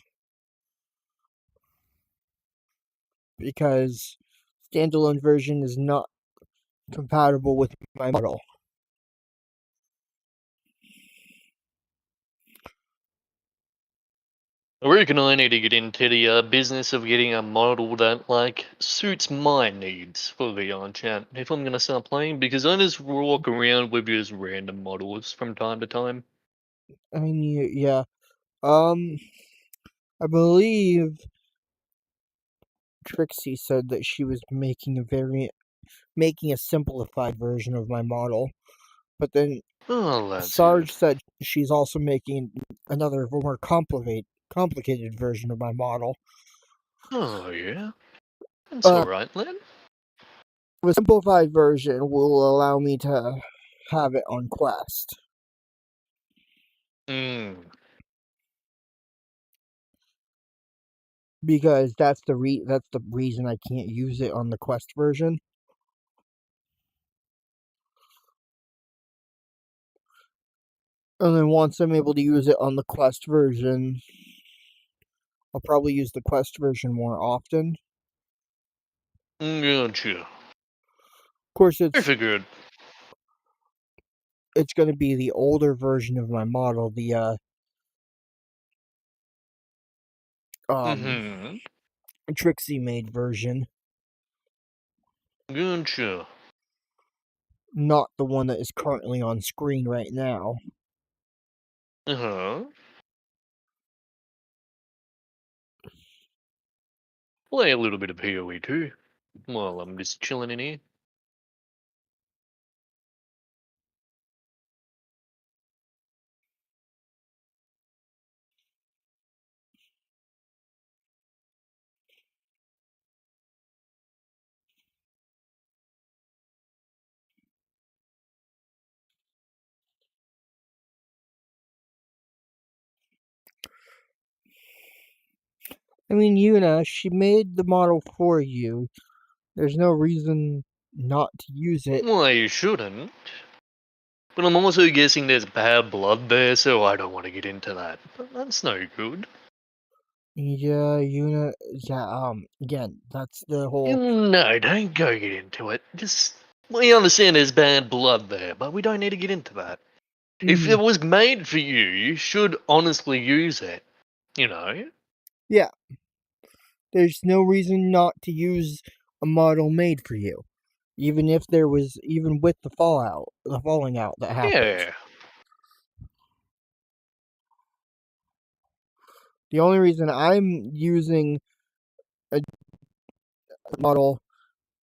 because standalone version is not compatible with my model. I reckon I need to get into the business of getting a model that like suits my needs for VR chat if I'm gonna start playing because I just walk around with just random models from time to time. I mean, yeah. Um, I believe Trixie said that she was making a simplified version of my model, but then Oh, that's good. Sarge said she's also making another more complicated version of my model. Oh yeah, that's Uh, alright then. the simplified version will allow me to have it on Quest Hmm. because that's the reason I can't use it on the Quest version. And then once I'm able to use it on the Quest version, I'll probably use the Quest version more often. Gotcha. Of course, Very good. it's going to be the older version of my model, the um Mm-hmm. Trixie made version, Gotcha. not the one that is currently on screen right now. Uh-huh. Play a little bit of PoE too. While I'm just chilling in here. I mean, Yuna, she made the model for you. There's no reason not to use it. Why you shouldn't. But I'm also guessing there's bad blood there, so I don't want to get into that. But that's no good. Yeah, again, that's the whole. No, don't go get into it. Just we understand there's bad blood there, but we don't need to get into that. If it Mhm. was made for you, you should honestly use it. You know? Yeah, there's no reason not to use a model made for you, even with the falling out that happened. Yeah. The only reason I'm using a model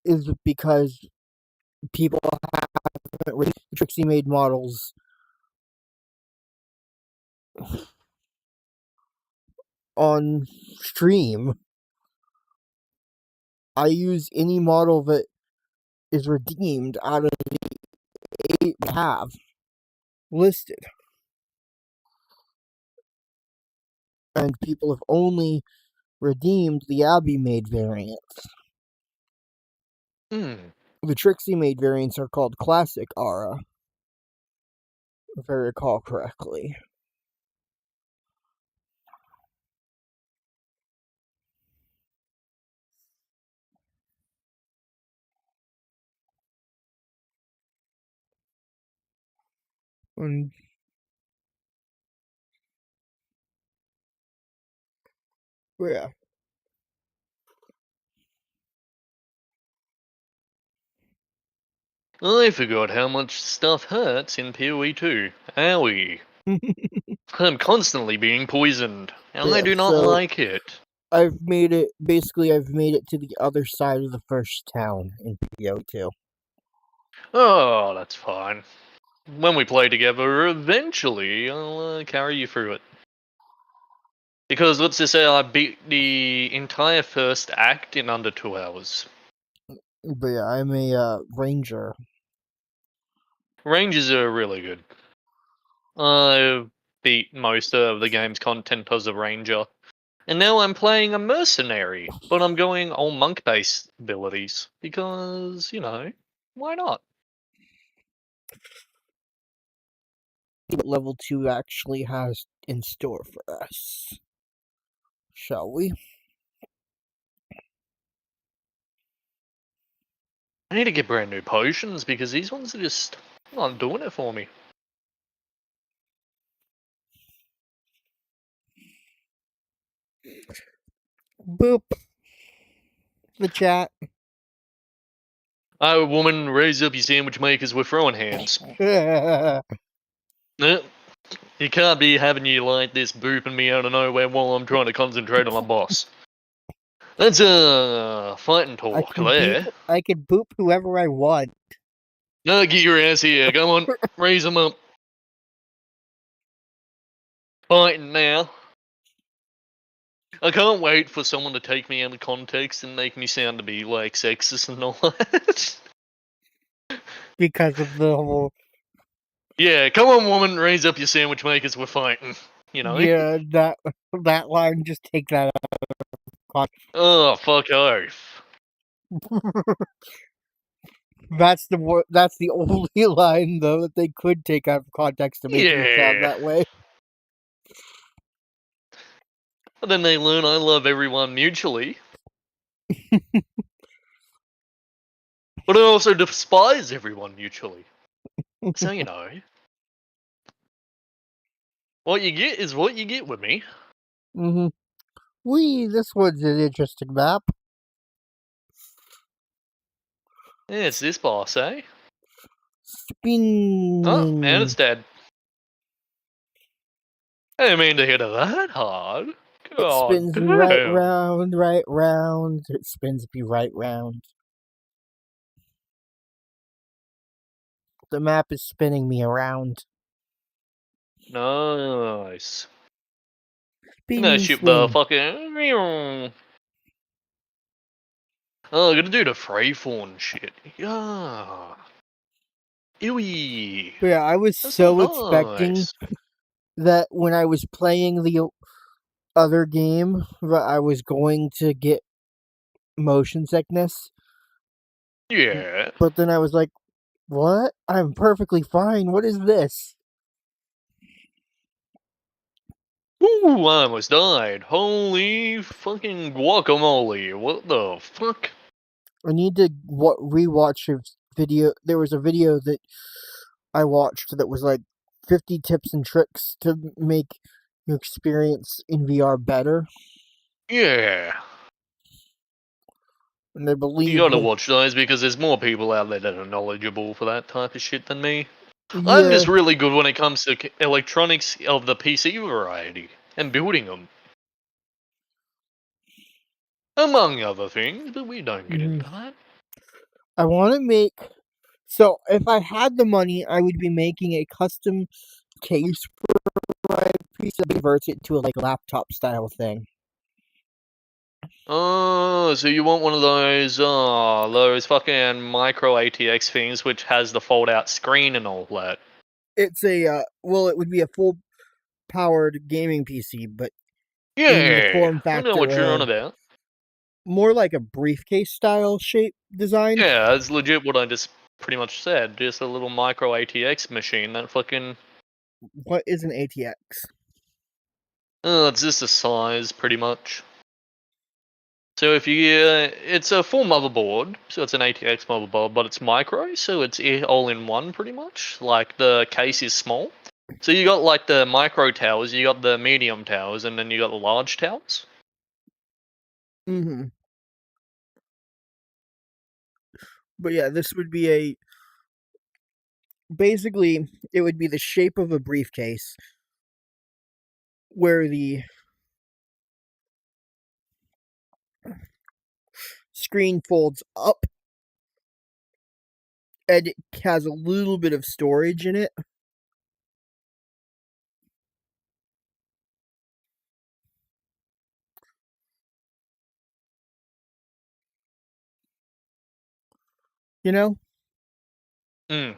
is because people haven't released the Trixie made models on stream. I use any model that is redeemed out of the eight we have listed, and people have only redeemed the Abby made variants. Hmm. The Trixie made variants are called Classic Aura, if I recall correctly. And yeah, I forgot how much stuff hurts in PoE 2. Owie. I'm constantly being poisoned, and I yeah. do not So like it. I've made it. Basically, I've made it to the other side of the first town in PO2. Oh, that's fine. When we play together, eventually I'll carry you through it. Because let's just say I beat the entire first act in under 2 hours. But yeah, I'm a ranger. Ranges are really good. I beat most of the game's content as a ranger. And now I'm playing a mercenary, but I'm going all monk based abilities. Because, why not? See what level 2 actually has in store for us. Shall we? I need to get brand new potions because these ones are just not doing it for me. Boop. The chat. Oh, woman, raise up your sandwich makers with throwing hands. Eh, you can't be having you like this booping me out of nowhere while I'm trying to concentrate on a boss. That's fighting talk there. I can boop whoever I want. No, get your ass here. Come on, raise them up. Fighting now. I can't wait for someone to take me out of context and make me sound to be like sexist and all that. Because of the whole. Yeah, come on, woman, raise up your sandwich makers. We're fighting. You know? Yeah, that line, just take that out. Oh, fuck off. That's the only line though that they could take out of context to make you sound Yeah. that way. But then they learn I love everyone mutually. But I also despise everyone mutually. So, what you get is what you get with me. Mm-hmm. This one's an interesting map. Yeah, it's this boss, eh? Oh, and Spinning. it's dead. I didn't mean to hit it that hard. It God spins me right damn. round, right round. It spins me right round. The map is spinning me around. Nice. I'm gonna Spinny shoot the swing. fucking. Oh, I'm gonna do the Freythorn shit. Yeah. Ewy. But yeah, I was That's not so expecting nice. that when I was playing the other game that I was going to get motion sickness. Yeah. But then I was like, What? I'm perfectly fine. What is this? Ooh, I almost died. Holy fucking guacamole. What the fuck? I need to rewatch a video. There was a video that I watched that was like 50 tips and tricks to make your experience in VR better. Yeah. And I You believe gotta that, watch those because there's more people out there that are knowledgeable for that type of shit than me. I'm yeah, just really good when it comes to electronics of the PC variety and building them, among other things, but we don't get mhm. into that. I want to make. So, if I had the money, I would be making a custom case for my piece that converts it to like a laptop style thing. Oh, so you want one of those fucking micro ATX things which has the fold out screen and all that. It's a well, it would be a full powered gaming PC, but in the Yeah, form I know factor what you're on of about. more like a briefcase style shape design. Yeah, that's legit what I just pretty much said. Just a little micro ATX machine that fucking. What is an ATX? It's just a size, pretty much. So if you, it's a full motherboard, so it's an ATX motherboard, but it's micro, so it's all in one pretty much. Like the case is small. So you got like the micro towers, you got the medium towers, and then you got the large towers. Mm-hmm. But yeah, this would be a basically it would be the shape of a briefcase where the screen folds up and it has a little bit of storage in it. You know? Mm.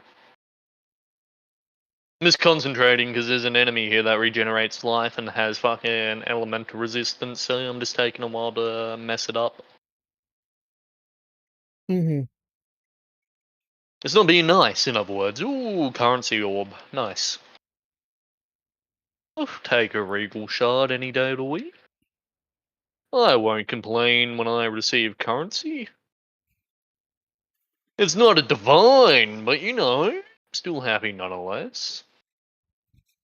I'm just concentrating because there's an enemy here that regenerates life and has fucking elemental resistance, so I'm just taking a while to mess it up. Mm-hmm. It's not being nice, in other words. Ooh, currency orb. Nice. I'll take a regal shard any day of the week. I won't complain when I receive currency. It's not a divine, but you know, still happy nonetheless.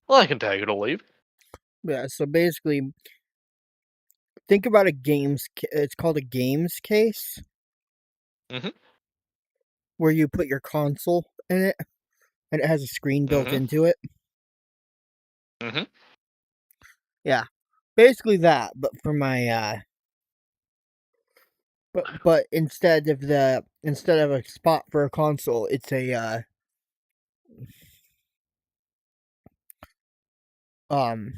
I can take it or leave it. Yeah, so basically think about a it's called a games case Mhm, where you put your console in it and it has a screen built mhm, into it. mhm. Yeah. Basically that, but for my but instead of a spot for a console, it's a um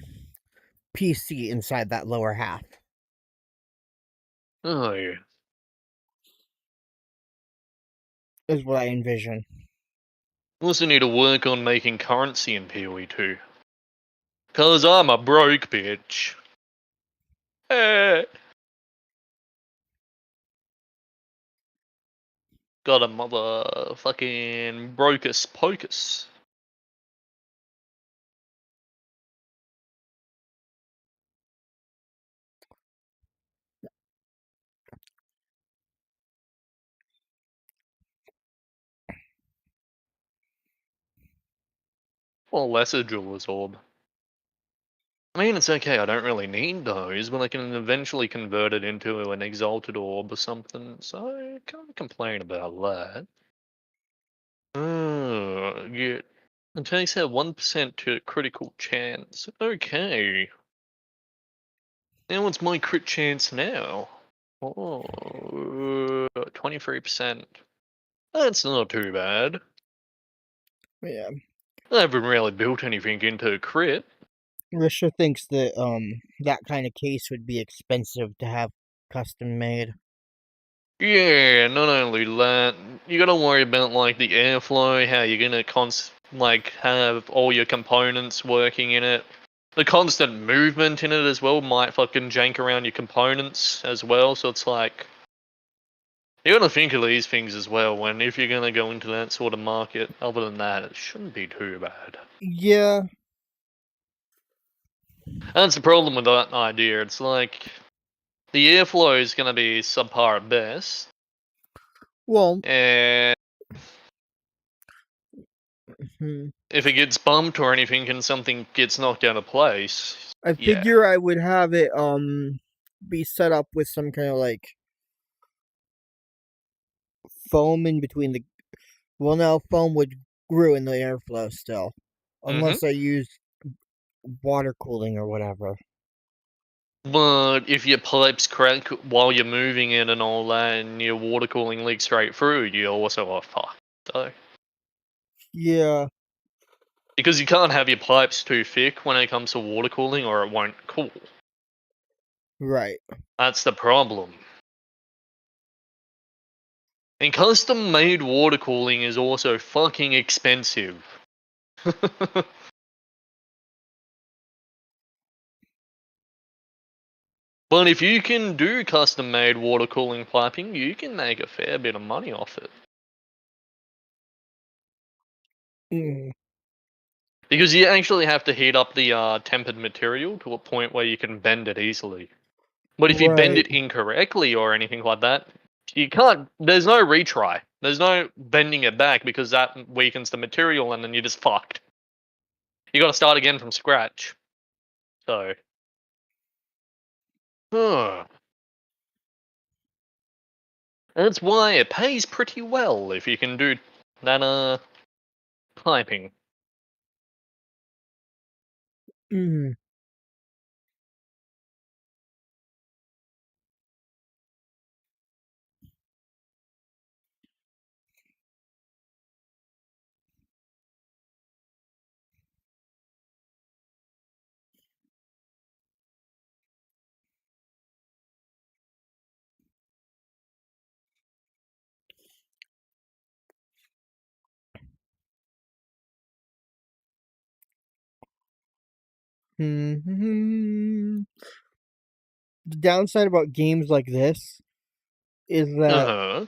PC inside that lower half Oh yeah. is what I envision. Also need to work on making currency in PoE 2. Cause I'm a broke bitch. Eh. Got a motherfucking brocus pocus. Well, lesser jeweler's orb. I mean, it's okay, I don't really need those, but I can eventually convert it into an exalted orb or something, so I can't complain about that. Get. It takes out 1% to critical chance. Okay. Now what's my crit chance now? Oh, 23%. That's not too bad. Yeah. I haven't really built anything into crit. Risha thinks that that kind of case would be expensive to have custom made. Yeah, not only that, you gotta worry about like the airflow, how you're gonna like have all your components working in it. The constant movement in it as well might fucking jank around your components as well, so it's like You gotta think of these things as well. When if you're gonna go into that sort of market, other than that, it shouldn't be too bad. Yeah. That's the problem with that idea. It's like the airflow is gonna be subpar at best, Well, and hmm, if it gets bumped or anything and something gets knocked out of place, I yeah. figure I would have it be set up with some kind of like foam in between the. Well, no, foam would ruin the airflow still, Mhm. unless I use water cooling or whatever. But if your pipes crack while you're moving it and all that, and your water cooling leaks straight through, you also are fucked. So Yeah, because you can't have your pipes too thick when it comes to water cooling, or it won't cool. right. That's the problem. And custom made water cooling is also fucking expensive. But if you can do custom made water cooling piping, you can make a fair bit of money off it. Mm, Because you actually have to heat up the tempered material to a point where you can bend it easily. But if you bend right. it incorrectly or anything like that, you can't. There's no retry. There's no bending it back because that weakens the material, and then you're just fucked. You got to start again from scratch. So, huh. That's why it pays pretty well if you can do that piping. Mm, hmm. The downside about games like this is Uh that huh.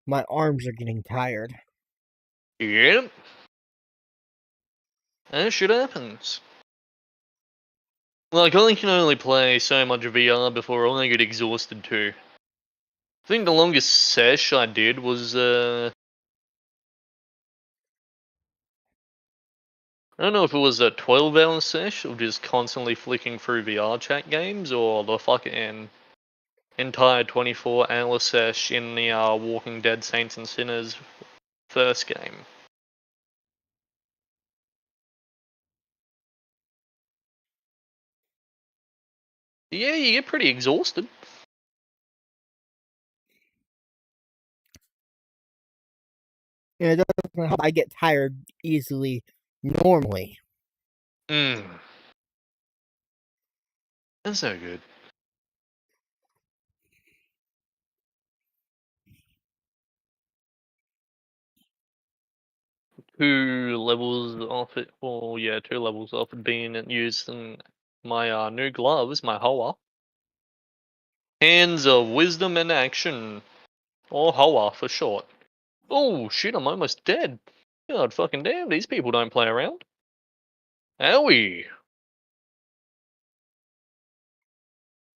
my arms are getting tired. Yep. That shit happens. Like I can only play so much VR before I get exhausted too. I think the longest sesh I did was I don't know if it was a 12-hour sesh of just constantly flicking through VR chat games, or the fucking entire 24-hour sesh in the Walking Dead Saints and Sinners first game. Yeah, you get pretty exhausted. And it doesn't help. I get tired easily normally. Mm, that's no good. 2 levels off it. Well, yeah, 2 levels off it being used in my new gloves, my Hoa. Hands of Wisdom and Action, or Hoa for short. Oh shit, I'm almost dead. God fucking damn, these people don't play around. Owie.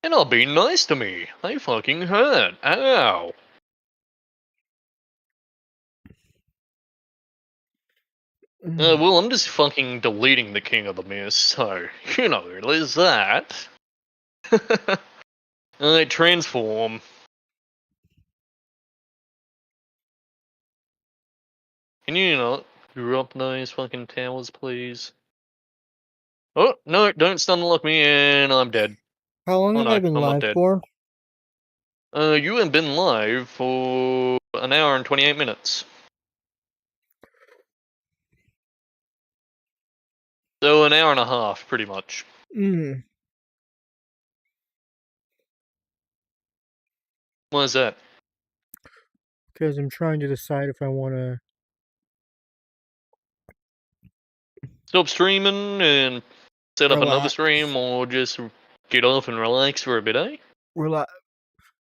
And not being nice to me. They fucking hurt. Ow. Mm. Well, I'm just fucking deleting the King of the Mist, so, you know, there's that. Alright, transform. Can you not drop those fucking towers, please? Oh, no, don't stun lock me in. I'm dead. How long Oh have I no, been I'm not live dead. for? You have been live for an hour and 28 minutes. So an hour and a half, pretty much. Mm, Why is that? because I'm trying to decide if I want to Stop streaming and set up another relax. stream, or just get off and relax for a bit, eh? Relax.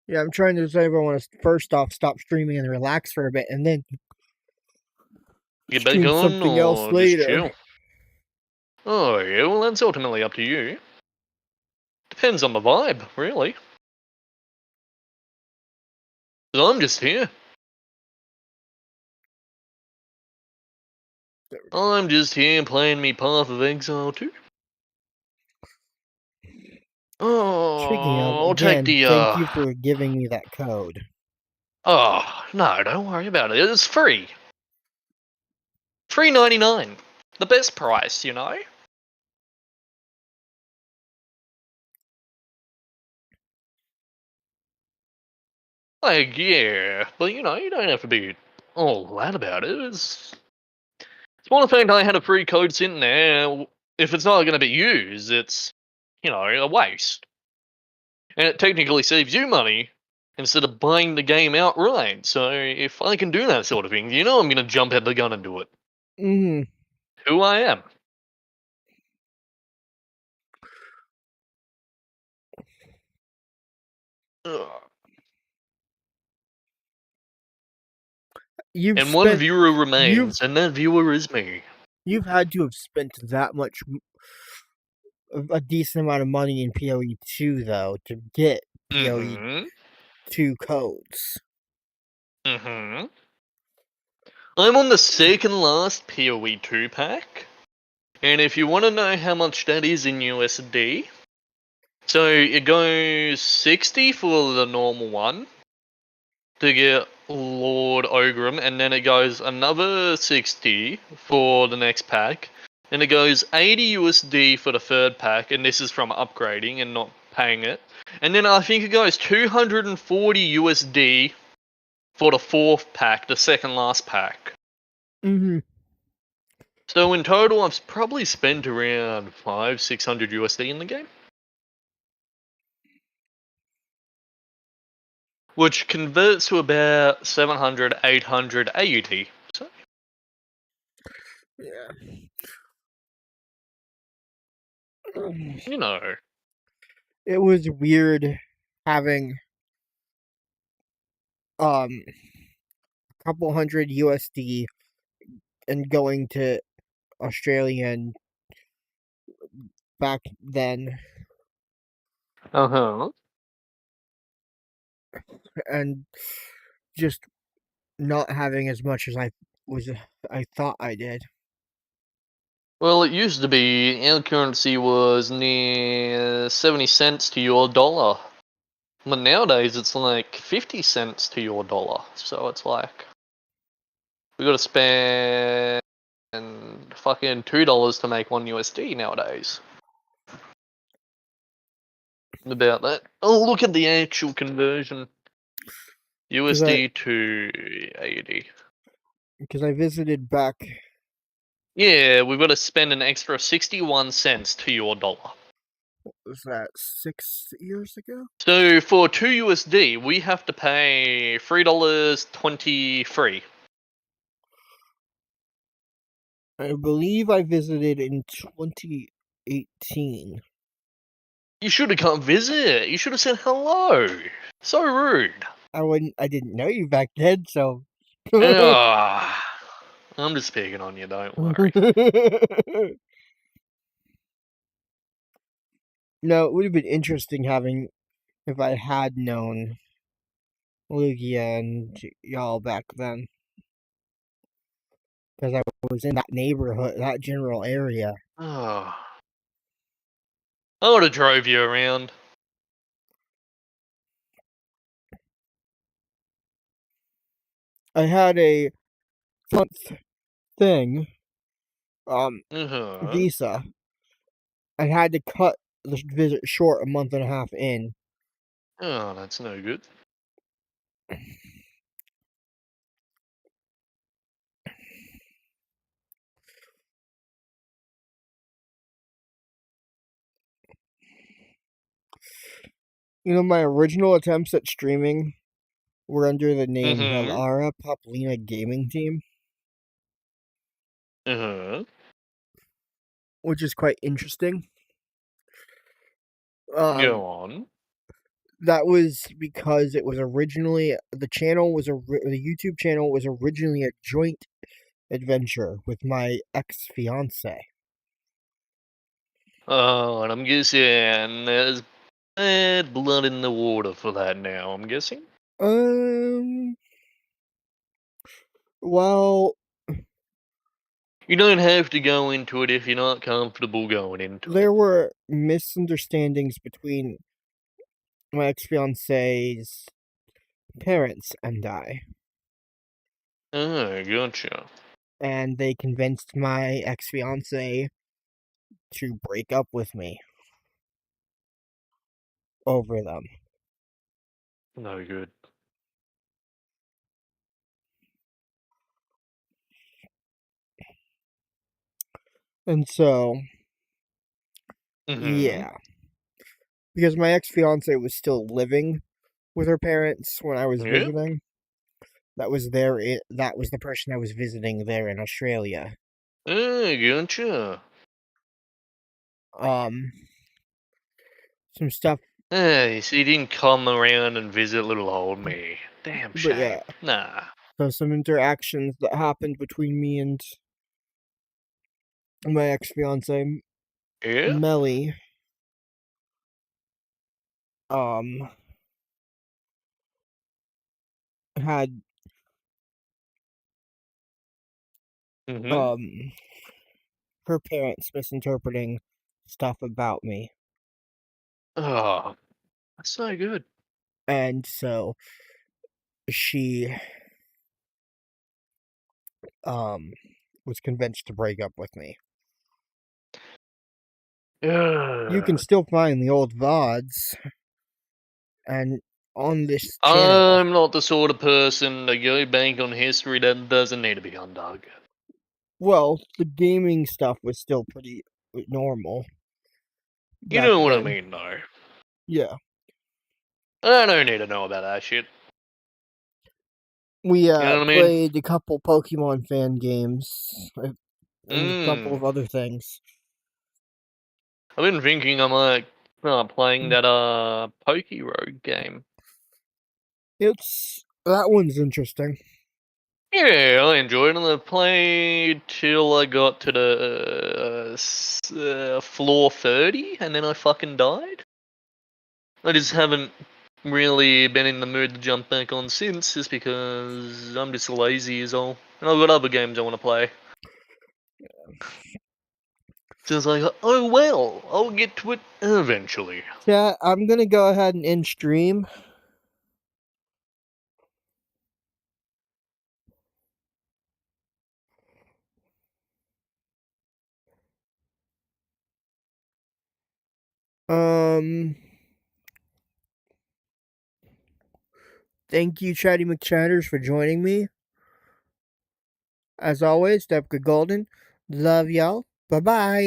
Yeah, I'm trying to decide if I want to first off stop streaming and relax for a bit, and then Get back stream on something else or just later. chill? Oh, yeah, well, that's ultimately up to you. Depends on the vibe, really. 'Cause I'm just here. I'm just here playing me Path of Exile 2. Speaking of, Oh, I'll take again, the, thank you for giving me that code. Oh, no, don't worry about it. It's free. $3.99. The best price, you know? Like, yeah. But, you know, you don't have to be all that about it. It's more the fact I had a free code sitting there. If it's not going to be used, it's, you know, a waste. And it technically saves you money instead of buying the game outright. So if I can do that sort of thing, you know I'm going to jump at the gun and do it. Mm-hmm. Who I am. Ugh. You've And one spent viewer you've remains, and that viewer is me. you've had to have spent that much a decent amount of money in PoE2 though to get Mm-hmm. PoE2 codes. Mm-hmm. I'm on the second last PoE 2 pack. And if you want to know how much that is in USD, so it goes 60 for the normal one to get Lord Ogrim, and then it goes another 60 for the next pack, and it goes 80 USD for the third pack, and this is from upgrading and not paying it. And then I think it goes 240 USD for the fourth pack, the second last pack. Mm-hmm. So in total, I've probably spent around 600 USD in the game, which converts to about 700, 800 AUD. So Yeah. you know, It was weird having a couple hundred USD and going to Australia and back then uh huh. and just not having as much as was I thought I did. Well, it used to be our currency was near 70 cents to your dollar, but nowadays it's like 50 cents to your dollar. So it's like we got to spend fucking $2 to make one USD nowadays. About that. Oh, look at the actual conversion. Because I USD to AUD. because I visited back. Yeah, we've got to spend an extra 61 cents to your dollar. Was that 6 years ago? So for 2 USD, we have to pay $3.23. I believe I visited in 2018. You should have come visit. You should have said hello. So rude. I didn't know you back then, so. Ah, I'm just picking on you, don't worry. No, it would have been interesting having if I had known Lugia and y'all back then, because I was in that neighborhood, that general area. Ah, I would have drove you around. I had a month thing, Uh-huh. visa. I had to cut the visit short a month and a half in. Oh, that's no good. You know, my original attempts at streaming were under the name the Mm-hmm. Lara Poplina Gaming Team, Uh-huh. which is quite interesting. Um, Go on. That was because it was originally the YouTube channel was originally a joint adventure with my ex fiance. Oh, and I'm guessing there's bad blood in the water for that now, I'm guessing? Um, well, You don't have to go into it if you're not comfortable going into it. there were misunderstandings between my ex fiance's parents and I, Oh, gotcha. and they convinced my ex fiance to break up with me over them. No good. And so, Mm-hmm. yeah, because my ex fiance was still living with her parents when I was Yeah? visiting. That was the person I was visiting there in Australia. Oh, gotcha. Um, some stuff, Hey, so you didn't come around and visit little old me. Damn but shame. yeah, Nah. so some interactions that happened between me and my ex fiance Yeah? Melly. Um, had Mm-hmm. um her parents misinterpreting stuff about me, Oh, that's so good. and so she um was convinced to break up with me. You can Yeah. still find the old VODs and on this channel. I'm not the sort of person to go bank on history that doesn't need to be undug. Well, the gaming stuff was still pretty normal You back know what I then. mean, though. Yeah. I don't need to know about that shit. We You know what I mean? played a couple Pokemon fan games and a couple Mmm. of other things. I've been thinking I might start playing that Poke Rogue game. It's that one's interesting. Yeah, I enjoyed it. I played till I got to the floor 30, and then I fucking died. I just haven't really been in the mood to jump back on since, just because I'm just lazy as all. And I've got other games I want to play. So it's like, oh well, I'll get to it eventually. Chat, I'm gonna go ahead and end stream. Um, thank you, Chatty McChatters, for joining me. As always, Debka Golden. Love y'all. Bye bye.